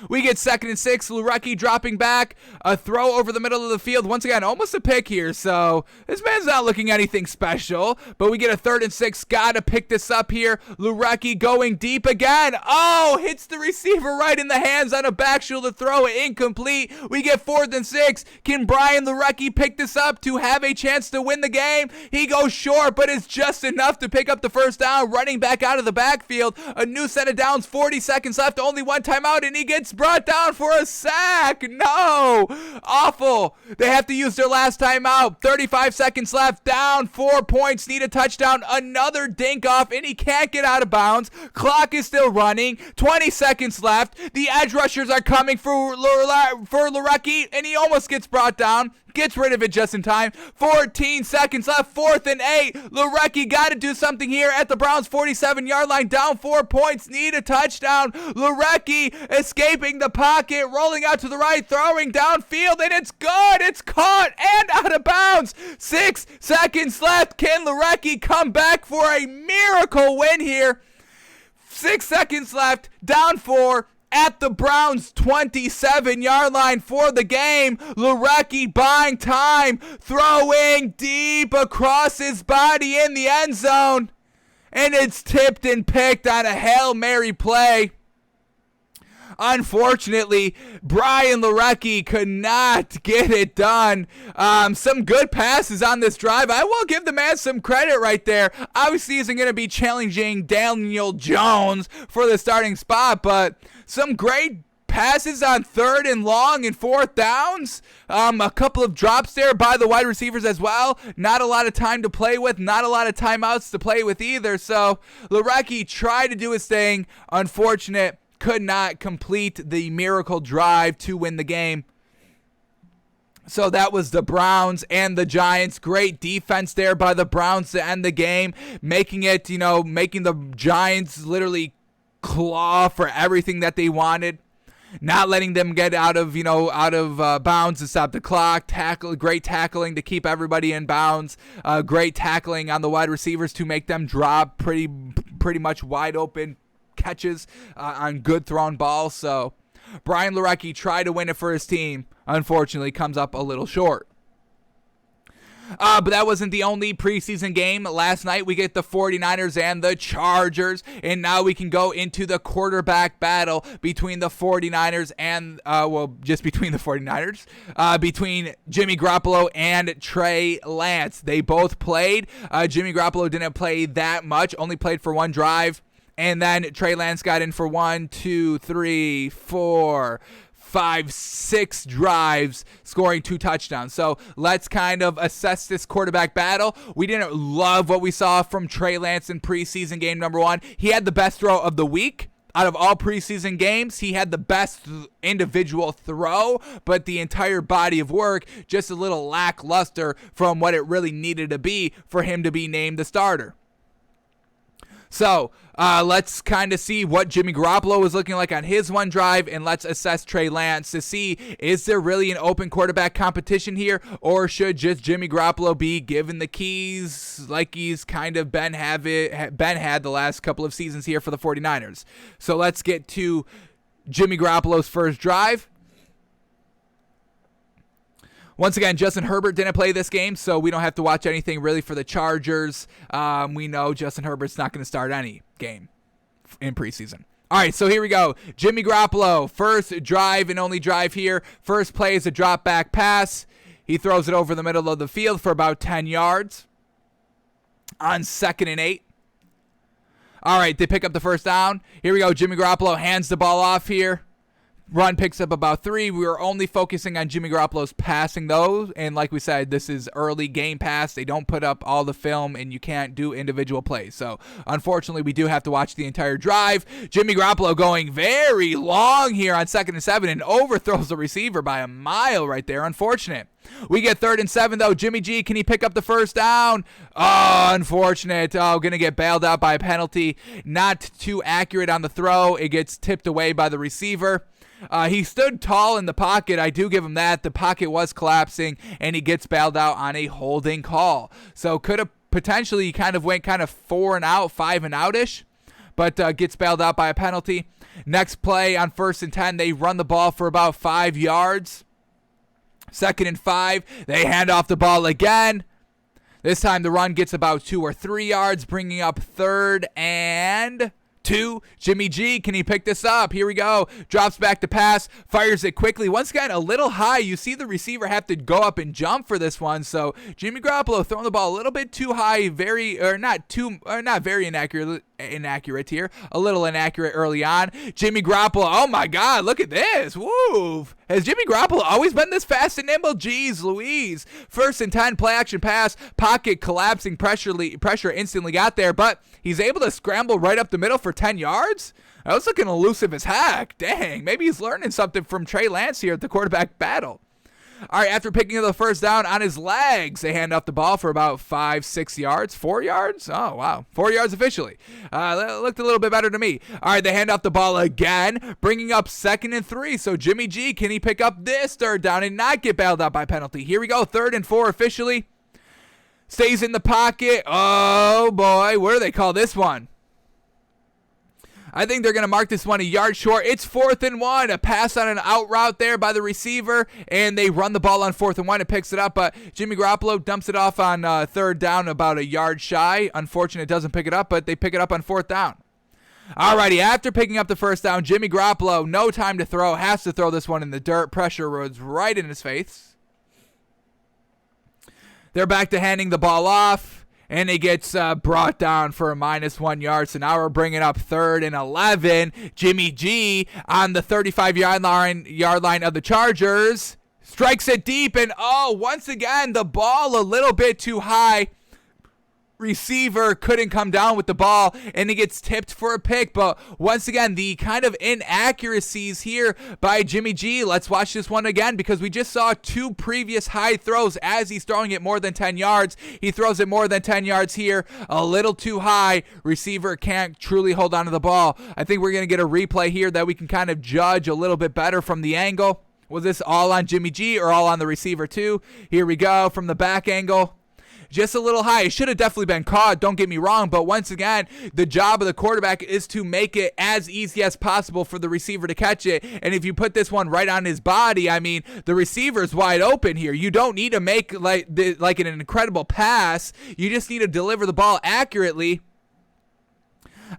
We get 2nd and 6. Lurecki dropping back. A throw over the middle of the field. Once again, almost a pick here. So this man's not looking anything special. But we get a 3rd and 6. Got to pick this up here. Lurecki going deep again. Oh, hits the receiver right in the hands on a back shoulder throw. Incomplete. We get 4th and 6. Can Brian Lurecki pick this up to have a chance to win the game? He goes short, but it's just enough to pick up the first down. Running back out of the backfield. A new set of downs. 40 seconds left. Only one timeout, and he gets brought down for a sack. No. Awful. They have to use their last timeout. 35 seconds left. Down 4 points. Need a touchdown. Another dink off, and he can't get out of bounds. Clock is still running. 20 seconds left. The edge rushers are coming for Lurecki, and he almost gets brought down. Gets rid of it just in time. 14 seconds left. 4th and 8. Lurecki got to do something here at the Browns' 47-yard line. Down 4 points. Need a touchdown. Lurecki escaping the pocket. Rolling out to the right. Throwing downfield. And it's good. It's caught and out of bounds. 6 seconds left. Can Lurecki come back for a miracle win here? 6 seconds left. Down 4. At the Browns' 27-yard line for the game. Lurecki buying time, throwing deep across his body in the end zone. And it's tipped and picked on a Hail Mary play. Unfortunately, Brian Lurecki could not get it done. Some good passes on this drive. I will give the man some credit right there. Obviously, isn't going to be challenging Daniel Jones for the starting spot, but some great passes on 3rd and long and 4th downs. A couple of drops there by the wide receivers as well. Not a lot of time to play with. Not a lot of timeouts to play with either. So Lurecki tried to do his thing. Unfortunate. Could not complete the miracle drive to win the game. So that was the Browns and the Giants. Great defense there by the Browns to end the game, making the Giants literally claw for everything that they wanted. Not letting them get out of bounds to stop the clock. Great tackling to keep everybody in bounds. Great tackling on the wide receivers to make them drop pretty much wide open catches on good thrown balls. So Brian Lurecki tried to win it for his team. Unfortunately, comes up a little short. But that wasn't the only preseason game. Last night we get the 49ers and the Chargers, and now we can go into the quarterback battle between the 49ers and, just between the 49ers, between Jimmy Garoppolo and Trey Lance. They both played. Jimmy Garoppolo didn't play that much, only played for one drive. And then Trey Lance got in for 1, 2, 3, 4, 5, 6 drives, scoring 2 touchdowns. So let's kind of assess this quarterback battle. We didn't love what we saw from Trey Lance in preseason game number 1. He had the best throw of the week. Out of all preseason games, he had the best individual throw, but the entire body of work just a little lackluster from what it really needed to be for him to be named the starter. So let's kind of see what Jimmy Garoppolo was looking like on his one drive, and let's assess Trey Lance to see, is there really an open quarterback competition here, or should just Jimmy Garoppolo be given the keys like he's kind of been had the last couple of seasons here for the 49ers? So let's get to Jimmy Garoppolo's first drive. Once again, Justin Herbert didn't play this game, so we don't have to watch anything really for the Chargers. We know Justin Herbert's not going to start any game in preseason. All right, so here we go. Jimmy Garoppolo, first drive and only drive here. First play is a drop back pass. He throws it over the middle of the field for about 10 yards on 2nd and 8. All right, they pick up the first down. Here we go. Jimmy Garoppolo hands the ball off here. Run picks up about 3. We were only focusing on Jimmy Garoppolo's passing those. And like we said, this is early game pass. They don't put up all the film, and you can't do individual plays. So, unfortunately, we do have to watch the entire drive. Jimmy Garoppolo going very long here on 2nd and 7 and overthrows the receiver by a mile right there. Unfortunate. We get 3rd and 7, though. Jimmy G, can he pick up the first down? Oh, unfortunate. Oh, going to get bailed out by a penalty. Not too accurate on the throw. It gets tipped away by the receiver. He stood tall in the pocket. I do give him that. The pocket was collapsing, and he gets bailed out on a holding call. So could have potentially kind of went kind of 4 and out, 5 and out-ish, but gets bailed out by a penalty. Next play on 1st and 10, they run the ball for about 5 yards. 2nd and 5, they hand off the ball again. This time the run gets about 2 or 3 yards, bringing up 3rd and 2. Jimmy G, can he pick this up? Here we go. Drops back to pass, fires it quickly. Once again, a little high. You see the receiver have to go up and jump for this one. So Jimmy Garoppolo throwing the ball a little bit too high, not very inaccurate here. A little inaccurate early on. Jimmy Garoppolo, oh my God, look at this. Woo! Has Jimmy Garoppolo always been this fast and nimble? Jeez Louise. 1st and 10, play action pass, pocket collapsing, pressure instantly got there, but he's able to scramble right up the middle for 10 yards? That was looking elusive as heck. Dang, maybe he's learning something from Trey Lance here at the quarterback battle. All right, after picking up the first down on his legs, they hand off the ball for about 5-6 yards. 4 yards? Oh, wow. 4 yards officially. That looked a little bit better to me. All right, they hand off the ball again, bringing up 2nd and 3. So Jimmy G, can he pick up this third down and not get bailed out by penalty? Here we go, 3rd and 4 officially. Stays in the pocket. Oh, boy. What do they call this one? I think they're going to mark this one a yard short. It's 4th and 1. A pass on an out route there by the receiver, and they run the ball on 4th and 1. It picks it up, but Jimmy Garoppolo dumps it off on 3rd down about a yard shy. Unfortunately, it doesn't pick it up, but they pick it up on 4th down. Alrighty, after picking up the first down, Jimmy Garoppolo, no time to throw, has to throw this one in the dirt. Pressure was right in his face. They're back to handing the ball off. And it gets brought down for a -1 yard. So now we're bringing up 3rd and 11. Jimmy G on the 35-yard line of the Chargers. Strikes it deep. And, once again, the ball a little bit too high. Receiver couldn't come down with the ball, and it gets tipped for a pick. But once again, the kind of inaccuracies here by Jimmy G. Let's watch this one again, because we just saw 2 previous high throws as he's throwing it more than 10 yards. He throws it more than 10 yards here, a little too high. Receiver can't truly hold on to the ball. I think we're going to get a replay here that we can kind of judge a little bit better from the angle. Was this all on Jimmy G or all on the receiver too? Here we go from the back angle. Just a little high. It should have definitely been caught, don't get me wrong, but once again, the job of the quarterback is to make it as easy as possible for the receiver to catch it, and if you put this one right on his body, I mean, the receiver's wide open here. You don't need to make like an incredible pass. You just need to deliver the ball accurately.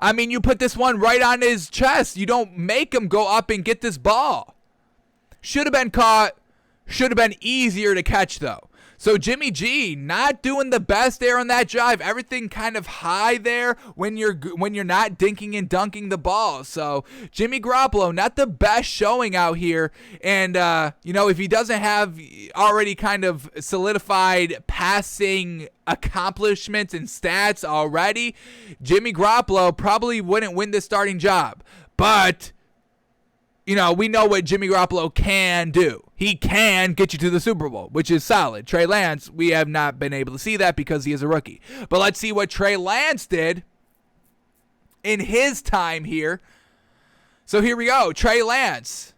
I mean, you put this one right on his chest. You don't make him go up and get this ball. Should have been caught. Should have been easier to catch, though. So Jimmy G not doing the best there on that drive. Everything kind of high there when you're not dinking and dunking the ball. So Jimmy Garoppolo not the best showing out here. And if he doesn't have already kind of solidified passing accomplishments and stats already, Jimmy Garoppolo probably wouldn't win this starting job. But we know what Jimmy Garoppolo can do. He can get you to the Super Bowl, which is solid. Trey Lance, we have not been able to see that because he is a rookie. But let's see what Trey Lance did in his time here. So here we go. Trey Lance.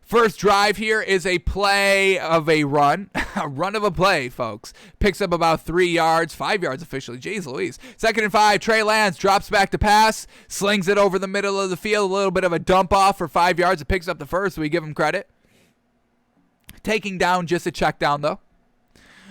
First drive here is a play of a run. A run of a play, folks. Picks up about 3 yards, 5 yards officially. Jeez Louise. 2nd and 5. Trey Lance drops back to pass. Slings it over the middle of the field. A little bit of a dump off for 5 yards. It picks up the first, so we give him credit. Taking down just a check down, though.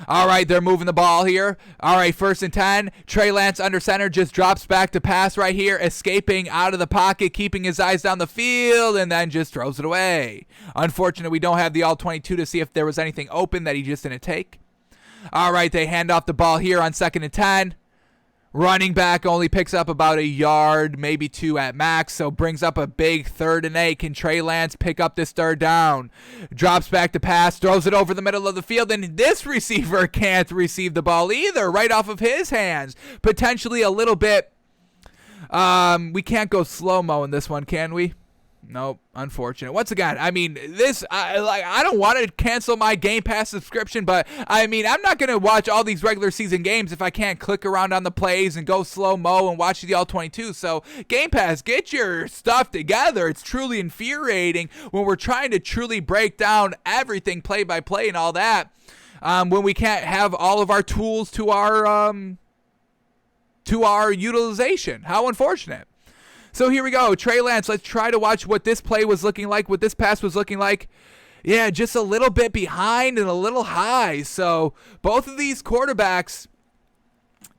All right, they're moving the ball here. All right, 1st and 10. Trey Lance under center just drops back to pass right here, escaping out of the pocket, keeping his eyes down the field, and then just throws it away. Unfortunately, we don't have the all-22 to see if there was anything open that he just didn't take. All right, they hand off the ball here on 2nd and 10. Running back only picks up about a yard, maybe 2 at max, so brings up a big 3rd and 8. Can Trey Lance pick up this 3rd down? Drops back to pass, throws it over the middle of the field, and this receiver can't receive the ball either, right off of his hands. Potentially a little bit, we can't go slow-mo in this one, can we? Nope, unfortunate. Once again, I mean, I don't want to cancel my Game Pass subscription, but I mean, I'm not going to watch all these regular season games if I can't click around on the plays and go slow-mo and watch the all-22. So, Game Pass, get your stuff together. It's truly infuriating when we're trying to truly break down everything play by play and all that, when we can't have all of our tools to our utilization. How unfortunate. So here we go. Trey Lance, let's try to watch what this play was looking like, what this pass was looking like. Yeah, just a little bit behind and a little high. So both of these quarterbacks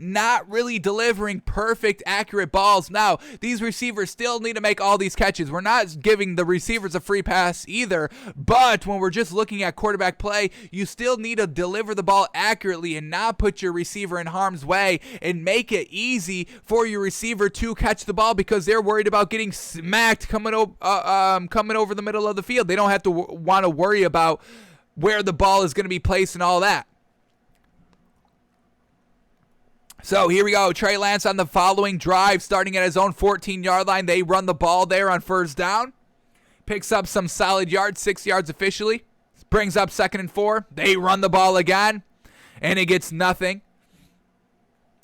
not really delivering perfect, accurate balls. Now, these receivers still need to make all these catches. We're not giving the receivers a free pass either, but when we're just looking at quarterback play, you still need to deliver the ball accurately and not put your receiver in harm's way and make it easy for your receiver to catch the ball because they're worried about getting smacked coming over the middle of the field. They don't have to want to worry about where the ball is going to be placed and all that. So here we go. Trey Lance on the following drive, starting at his own 14-yard line. They run the ball there on 1st down. Picks up some solid yards, 6 yards officially. Brings up 2nd and 4. They run the ball again, and it gets nothing.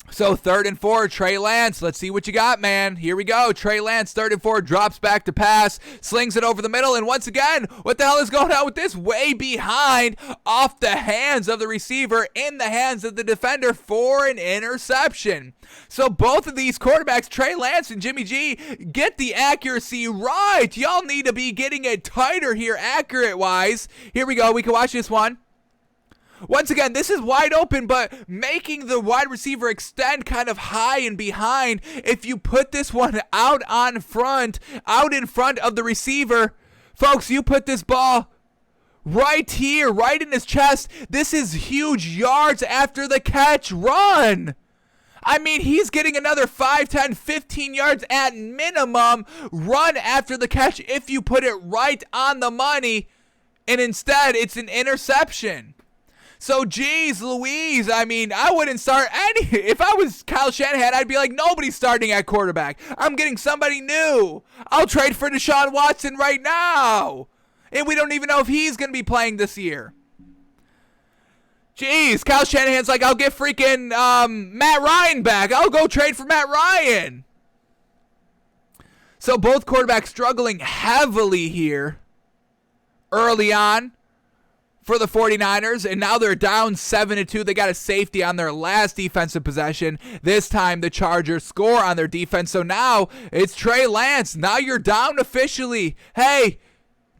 So 3rd and 4, Trey Lance. Let's see what you got, man. Here we go. Trey Lance, 3rd and 4, drops back to pass, slings it over the middle, and once again, what the hell is going on with this? Way behind, off the hands of the receiver, in the hands of the defender for an interception. So both of these quarterbacks, Trey Lance and Jimmy G, get the accuracy right. Y'all need to be getting it tighter here, accurate-wise. Here we go. We can watch this one. Once again, this is wide open, but making the wide receiver extend kind of high and behind. If you put this one out in front of the receiver, folks, you put this ball right here, right in his chest. This is huge yards after the catch run. I mean, he's getting another 5, 10, 15 yards at minimum run after the catch if you put it right on the money, and instead it's an interception. So, geez Louise, I mean, I wouldn't start any. If I was Kyle Shanahan, I'd be like, nobody's starting at quarterback. I'm getting somebody new. I'll trade for Deshaun Watson right now. And we don't even know if he's going to be playing this year. Jeez, Kyle Shanahan's like, I'll get freaking Matt Ryan back. I'll go trade for Matt Ryan. So, both quarterbacks struggling heavily here early on for the 49ers, and now they're down 7-2. They got a safety on their last defensive possession. This time the Chargers score on their defense. So now it's Trey Lance. Now you're down officially. Hey,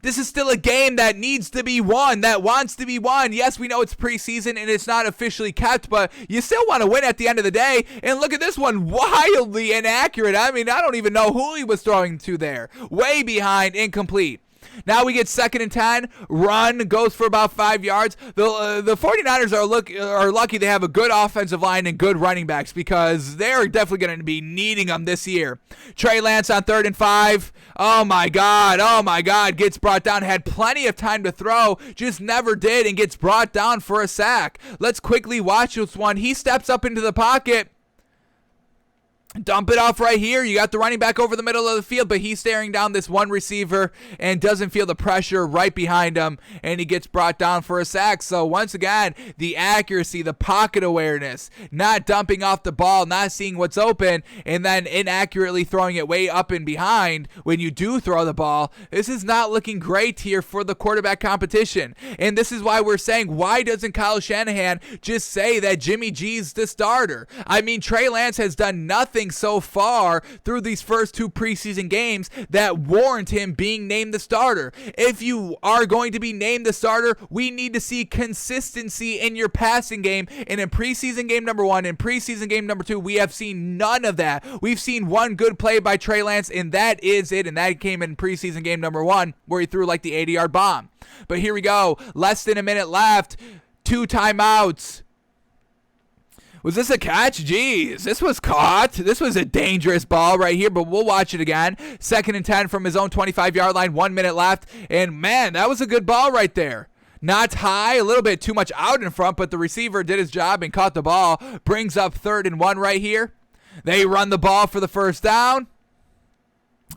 this is still a game that needs to be won, that wants to be won. Yes, we know it's preseason and it's not officially kept, but you still want to win at the end of the day. And look at this one, wildly inaccurate. I mean, I don't even know who he was throwing to there. Way behind, incomplete. Now we get 2nd and 10. Run goes for about 5 yards. The 49ers are lucky they have a good offensive line and good running backs, because they're definitely going to be needing them this year. Trey Lance on 3rd and 5. Oh my God. Gets brought down. Had plenty of time to throw. Just never did, and gets brought down for a sack. Let's quickly watch this one. He steps up into the pocket. Dump it off right here. You got the running back over the middle of the field, but he's staring down this one receiver and doesn't feel the pressure right behind him, and he gets brought down for a sack. So once again, the accuracy, the pocket awareness, not dumping off the ball, not seeing what's open, and then inaccurately throwing it way up and behind when you do throw the ball. This is not looking great here for the quarterback competition. And this is why we're saying, why doesn't Kyle Shanahan just say that Jimmy G's the starter? I mean, Trey Lance has done nothing so far through these first 2 preseason games that warrant him being named the starter. If you are going to be named the starter, we need to see consistency in your passing game. And in preseason game number 1 and preseason game number 2, we have seen none of that. We've seen one good play by Trey Lance, and that is it. And that came in preseason game number 1, where he threw like the 80-yard bomb. But here we go. Less than a minute left. 2 timeouts. Was this a catch? Jeez, this was caught. This was a dangerous ball right here, but we'll watch it again. 2nd and 10 from his own 25-yard line, 1 minute left. And man, that was a good ball right there. Not high, a little bit too much out in front, but the receiver did his job and caught the ball. Brings up 3rd and 1 right here. They run the ball for the first down.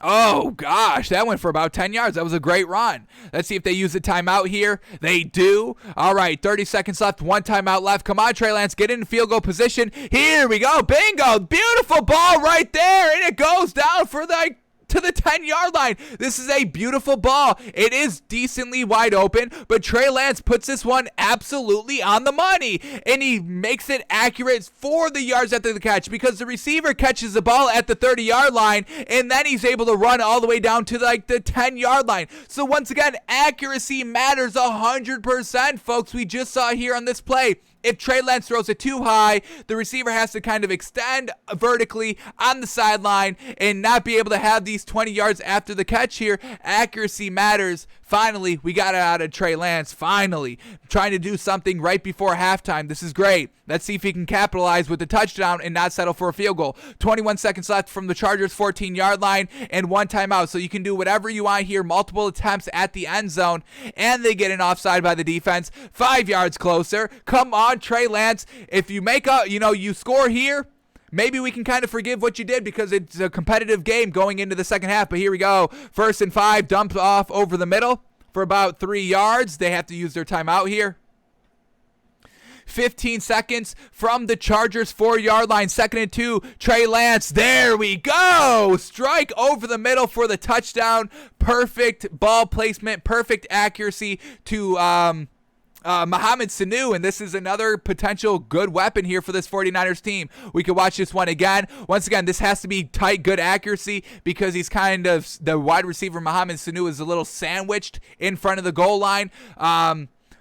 Oh, gosh, that went for about 10 yards. That was a great run. Let's see if they use a timeout here. They do. All right, 30 seconds left, 1 timeout left. Come on, Trey Lance, get in field goal position. Here we go. Bingo. Beautiful ball right there, and it goes down for to the 10-yard line. This is a beautiful ball. It is decently wide open, but Trey Lance puts this one absolutely on the money, and he makes it accurate for the yards after the catch, because the receiver catches the ball at the 30-yard line, and then he's able to run all the way down to like the 10-yard line. So once again, accuracy matters 100%, folks. We just saw here on this play. If Trey Lance throws it too high, the receiver has to kind of extend vertically on the sideline and not be able to have these 20 yards after the catch here. Accuracy matters. Finally, we got it out of Trey Lance. Finally, trying to do something right before halftime. This is great. Let's see if he can capitalize with the touchdown and not settle for a field goal. 21 seconds left from the Chargers' 14-yard line and 1 timeout. So you can do whatever you want here. Multiple attempts at the end zone, and they get an offside by the defense. 5 yards closer. Come on, Trey Lance. If you make up, you score here, maybe we can kind of forgive what you did, because it's a competitive game going into the second half. But here we go. 1st and 5, dumped off over the middle. for about 3 yards. They have to use their timeout here. 15 seconds from the Chargers 4-yard line. 2nd and 2. Trey Lance. There we go. Strike over the middle for the touchdown. Perfect ball placement. Perfect accuracy to Mohamed Sanu, and this is another potential good weapon here for this 49ers team. We could watch this one again. Once again, this has to be tight, good accuracy because he's kind of, the wide receiver Mohamed Sanu is a little sandwiched in front of the goal line.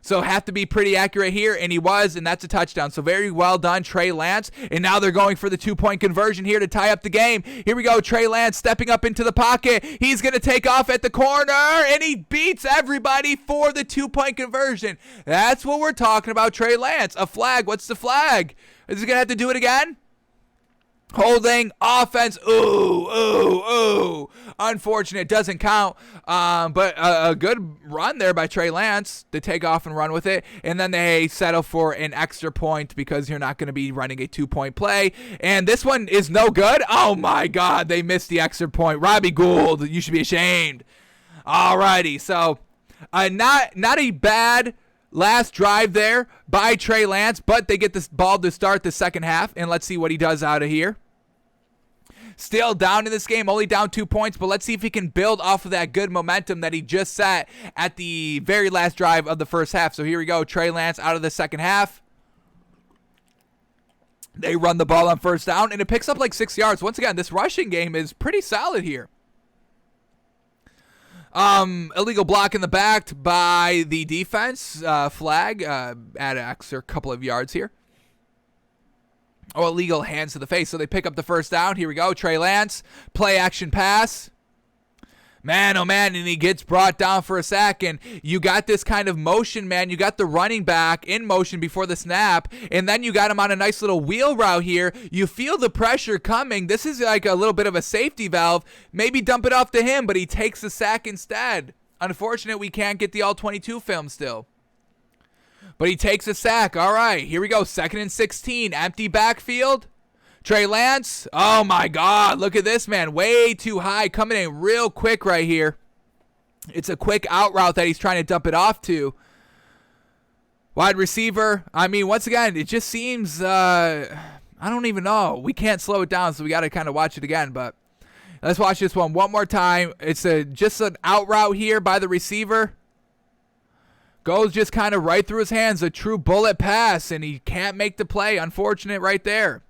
So have to be pretty accurate here, and he was, and that's a touchdown. So very well done, Trey Lance. And now they're going for the 2-point conversion here to tie up the game. Here we go, Trey Lance stepping up into the pocket. He's going to take off at the corner, and he beats everybody for the 2-point conversion. That's what we're talking about, Trey Lance. A flag. What's the flag? Is he going to have to do it again? Holding offense. Ooh. Unfortunate. Doesn't count. But a good run there by Trey Lance to take off and run with it. And then they settle for an extra point because you're not going to be running a 2-point play. And this one is no good. Oh, my God. They missed the extra point. Robbie Gould, you should be ashamed. Alrighty. So not a bad last drive there by Trey Lance, but they get this ball to start the second half, and let's see what he does out of here. Still down in this game, only down 2 points, but let's see if he can build off of that good momentum that he just set at the very last drive of the first half. So here we go, Trey Lance out of the second half. They run the ball on first down, and it picks up like 6 yards. Once again, this rushing game is pretty solid here. Illegal block in the back by the defense. Flag. Add an extra couple of yards here. Oh, illegal hands to the face. So they pick up the first down. Here we go. Trey Lance. Play action pass. Man, oh man, and he gets brought down for a sack, and you got this kind of motion, man. You got the running back in motion before the snap, and then you got him on a nice little wheel route here. You feel the pressure coming. This is like a little bit of a safety valve. Maybe dump it off to him, but he takes the sack instead. Unfortunate we can't get the all-22 film still. But he takes a sack. All right, here we go. 2nd and 16, empty backfield. Trey Lance, oh my God, look at this, man. Way too high, coming in real quick right here. It's a quick out route that he's trying to dump it off to. Wide receiver, I mean, once again, it just seems, I don't even know. We can't slow it down, so we got to kind of watch it again, but let's watch this one more time. It's just an out route here by the receiver. Goes just kind of right through his hands, a true bullet pass, and he can't make the play. Unfortunate right there.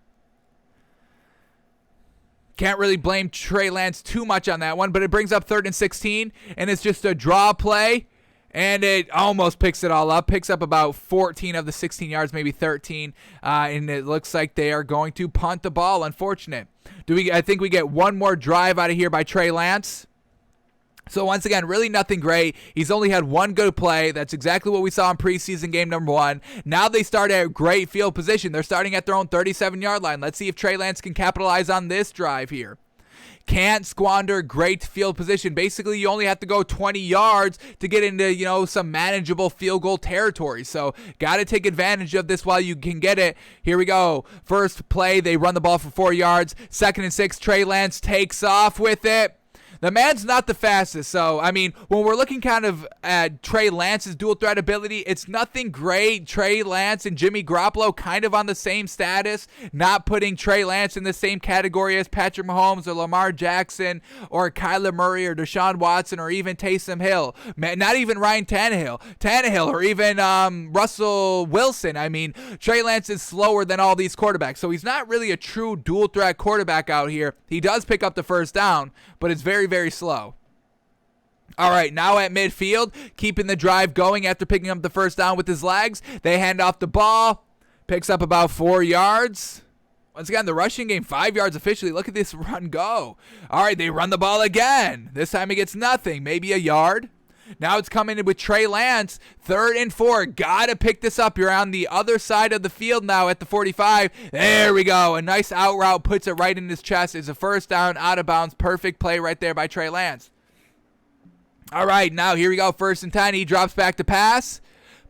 Can't really blame Trey Lance too much on that one, but it brings up 3rd and 16, and it's just a draw play, and it almost picks it all up. Picks up about 14 of the 16 yards, maybe 13, and it looks like they are going to punt the ball. Unfortunate. I think we get one more drive out of here by Trey Lance. So once again, really nothing great. He's only had one good play. That's exactly what we saw in preseason game number 1. Now they start at great field position. They're starting at their own 37-yard line. Let's see if Trey Lance can capitalize on this drive here. Can't squander great field position. Basically, you only have to go 20 yards to get into, some manageable field goal territory. So got to take advantage of this while you can get it. Here we go. First play, they run the ball for 4 yards. 2nd and 6, Trey Lance takes off with it. The man's not the fastest, so, I mean, when we're looking kind of at Trey Lance's dual threat ability, it's nothing great. Trey Lance and Jimmy Garoppolo kind of on the same status, not putting Trey Lance in the same category as Patrick Mahomes or Lamar Jackson or Kyler Murray or Deshaun Watson or even Taysom Hill. Not even Ryan Tannehill or even Russell Wilson. I mean, Trey Lance is slower than all these quarterbacks, so he's not really a true dual threat quarterback out here. He does pick up the first down, but it's very, very slow. All right, now at midfield, keeping the drive going after picking up the first down with his legs. They hand off the ball, picks up about 4 yards. Once again, the rushing game, 5 yards officially. Look at this run go. All right, they run the ball again. This time he gets nothing, maybe a yard. Now it's coming in with Trey Lance, 3rd and 4. Gotta pick this up. You're on the other side of the field now at the 45. There we go. A nice out route, puts it right in his chest. It's a first down, out of bounds. Perfect play right there by Trey Lance. All right, now here we go. 1st and 10. He drops back to pass.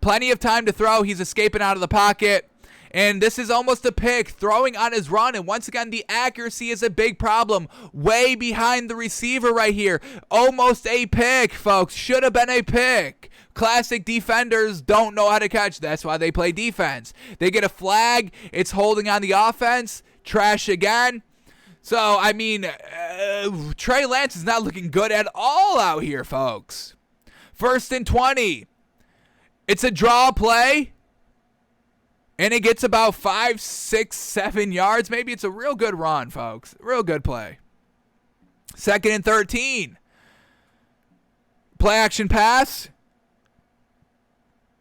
Plenty of time to throw. He's escaping out of the pocket. And this is almost a pick, throwing on his run. And once again, the accuracy is a big problem. Way behind the receiver right here. Almost a pick, folks. Should have been a pick. Classic defenders don't know how to catch. That's why they play defense. They get a flag. It's holding on the offense. Trash again. So, I mean, Trey Lance is not looking good at all out here, folks. 1st and 20. It's a draw play. And it gets about 5, 6, 7 yards. Maybe it's a real good run, folks. Real good play. 2nd and 13. Play action pass.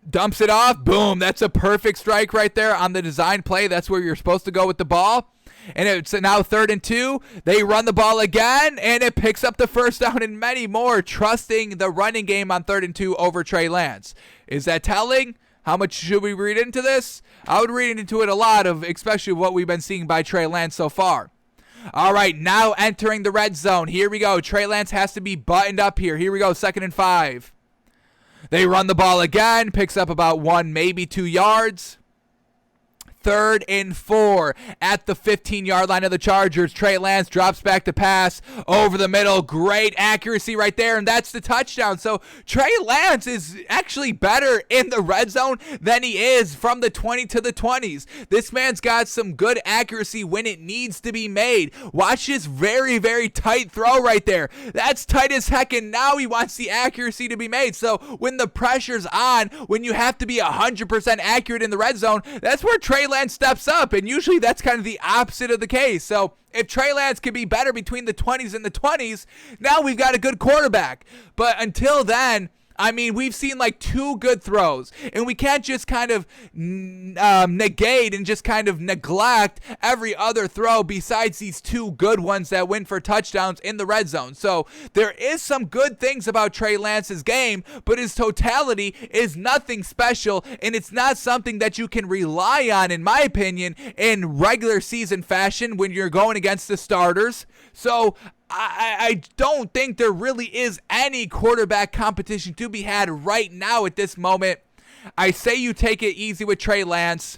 Dumps it off. Boom. That's a perfect strike right there on the design play. That's where you're supposed to go with the ball. And it's now 3rd and 2. They run the ball again, and it picks up the first down and many more, trusting the running game on 3rd and 2 over Trey Lance. Is that telling? How much should we read into this? I would read into it a lot, of especially what we've been seeing by Trey Lance so far. All right, now entering the red zone. Here we go. Trey Lance has to be buttoned up here. Here we go, 2nd and 5. They run the ball again, picks up about 1, maybe 2 yards. 3rd and 4 at the 15-yard line of the Chargers. Trey Lance drops back to pass over the middle. Great accuracy right there, and that's the touchdown. So Trey Lance is actually better in the red zone than he is from the 20 to the 20s. This man's got some good accuracy when it needs to be made. Watch this very, very tight throw right there. That's tight as heck, and now he wants the accuracy to be made. So when the pressure's on, when you have to be 100% accurate in the red zone, that's where Trey Lance steps up, and usually that's kind of the opposite of the case. So if Trey Lance could be better between the 20s and the 20s, now we've got a good quarterback. But until then, I mean, we've seen like 2 good throws, and we can't just kind of negate and just kind of neglect every other throw besides these 2 good ones that went for touchdowns in the red zone. So there is some good things about Trey Lance's game, but his totality is nothing special, and it's not something that you can rely on, in my opinion, in regular season fashion when you're going against the starters. So I don't think there really is any quarterback competition to be had right now at this moment. I say you take it easy with Trey Lance.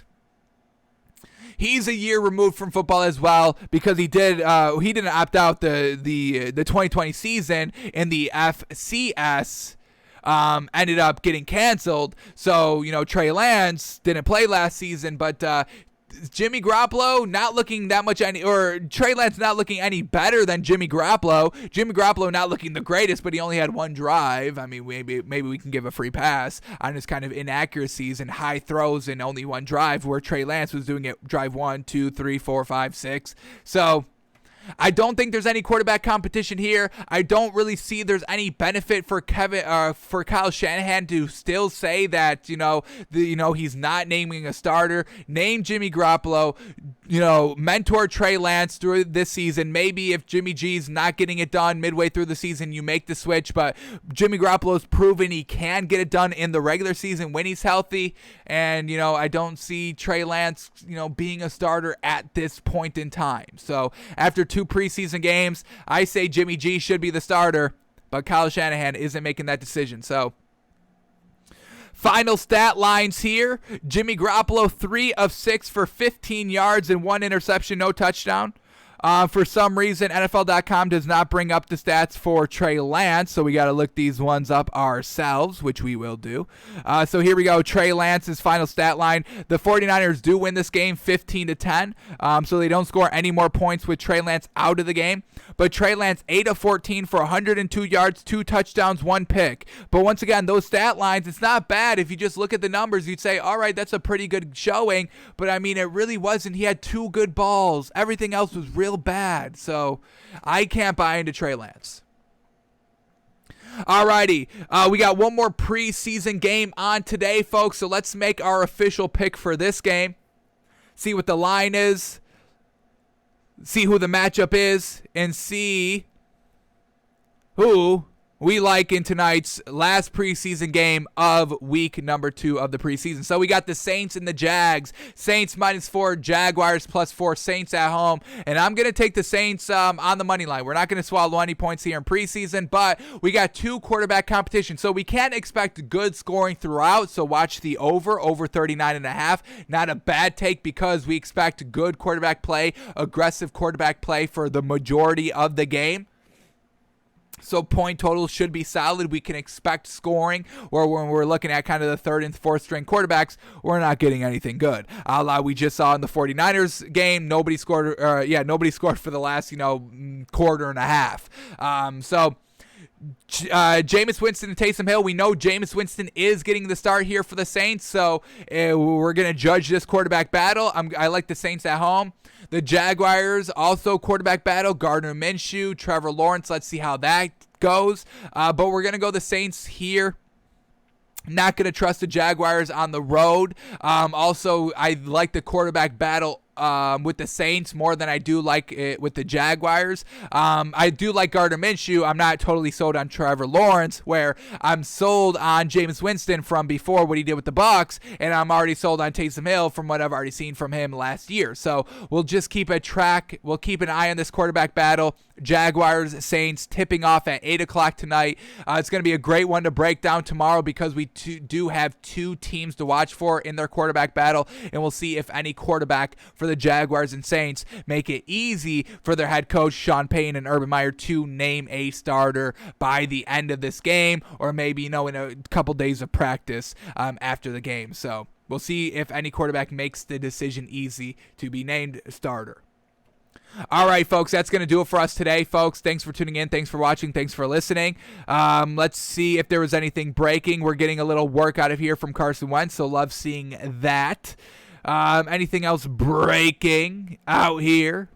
He's a year removed from football as well, because he didn't opt out the 2020 season, and the FCS ended up getting canceled. So, Trey Lance didn't play last season, but Jimmy Garoppolo not looking that much or Trey Lance not looking any better than Jimmy Garoppolo. Jimmy Garoppolo not looking the greatest, but he only had 1 drive. I mean, maybe we can give a free pass on his kind of inaccuracies and high throws in only 1 drive, where Trey Lance was doing it drive 1, 2, 3, 4, 5, 6. So I don't think there's any quarterback competition here. I don't really see there's any benefit for Kyle Shanahan to still say that he's not naming a starter. Name Jimmy Garoppolo. Mentor Trey Lance through this season. Maybe if Jimmy G's not getting it done midway through the season, you make the switch. But Jimmy Garoppolo's proven he can get it done in the regular season when he's healthy. And, I don't see Trey Lance, being a starter at this point in time. So after 2 preseason games, I say Jimmy G should be the starter. But Kyle Shanahan isn't making that decision. So final stat lines here. Jimmy Garoppolo, 3 of 6 for 15 yards and 1 interception, no touchdown. For some reason, NFL.com does not bring up the stats for Trey Lance, so we got to look these ones up ourselves, which we will do. So here we go. Trey Lance's final stat line. The 49ers do win this game 15-10, so they don't score any more points with Trey Lance out of the game. But Trey Lance, 8 of 14 for 102 yards, 2 touchdowns, 1 pick. But once again, those stat lines, it's not bad. If you just look at the numbers, you'd say, all right, that's a pretty good showing. But, I mean, it really wasn't. He had 2 good balls. Everything else was real bad. So I can't buy into Trey Lance. Alrighty, we got one more preseason game on today, folks. So let's make our official pick for this game. See what the line is. See who the matchup is. And see who we like in tonight's last preseason game of week number 2 of the preseason. So we got the Saints and the Jags. Saints -4, Jaguars +4, Saints at home. And I'm going to take the Saints on the money line. We're not going to swallow any points here in preseason, but we got 2 quarterback competition. So we can't expect good scoring throughout. So watch the over 39.5. Not a bad take because we expect good quarterback play, aggressive quarterback play for the majority of the game. So point totals should be solid. We can expect scoring, or when we're looking at kind of the 3rd and 4th string quarterbacks, we're not getting anything good. We just saw in the 49ers game, nobody scored for the last, quarter and a half. Jameis Winston and Taysom Hill. We know Jameis Winston is getting the start here for the Saints, so we're going to judge this quarterback battle. I like the Saints at home. The Jaguars, also quarterback battle. Gardner Minshew, Trevor Lawrence. Let's see how that goes. But we're going to go the Saints here. Not going to trust the Jaguars on the road. Also, I like the quarterback battle with the Saints more than I do like it with the Jaguars. I do like Gardner Minshew. I'm not totally sold on Trevor Lawrence, where I'm sold on Jameis Winston from before what he did with the Bucs, and I'm already sold on Taysom Hill from what I've already seen from him last year. So we'll just keep a track. We'll keep an eye on this quarterback battle. Jaguars, Saints tipping off at 8 o'clock tonight. It's going to be a great one to break down tomorrow because we do have 2 teams to watch for in their quarterback battle, and we'll see if any quarterback for the Jaguars and Saints make it easy for their head coach Sean Payton and Urban Meyer to name a starter by the end of this game, or maybe in a couple days of practice after the game. So we'll see if any quarterback makes the decision easy to be named starter. All right, folks, that's going to do it for us today, folks. Thanks for tuning in. Thanks for watching. Thanks for listening. Let's see if there was anything breaking. We're getting a little work out of here from Carson Wentz, so love seeing that. Anything else breaking out here?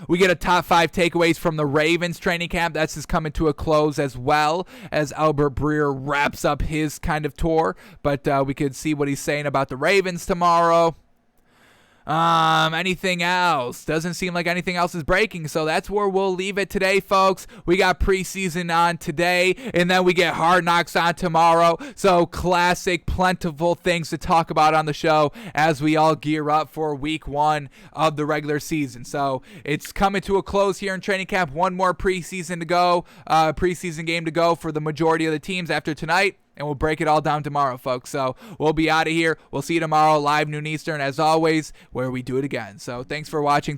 We get a top 5 takeaways from the Ravens training camp. That's just coming to a close as well as Albert Breer wraps up his kind of tour. But we could see what he's saying about the Ravens tomorrow. Anything else? Doesn't seem like anything else is breaking, so that's where we'll leave it today, folks. We got preseason on today, and then we get Hard Knocks on tomorrow. So classic, plentiful things to talk about on the show as we all gear up for week 1 of the regular season. So it's coming to a close here in training camp. One more preseason to go, preseason game to go for the majority of the teams after tonight. And we'll break it all down tomorrow, folks. So we'll be out of here. We'll see you tomorrow, live noon Eastern, as always, where we do it again. So thanks for watching.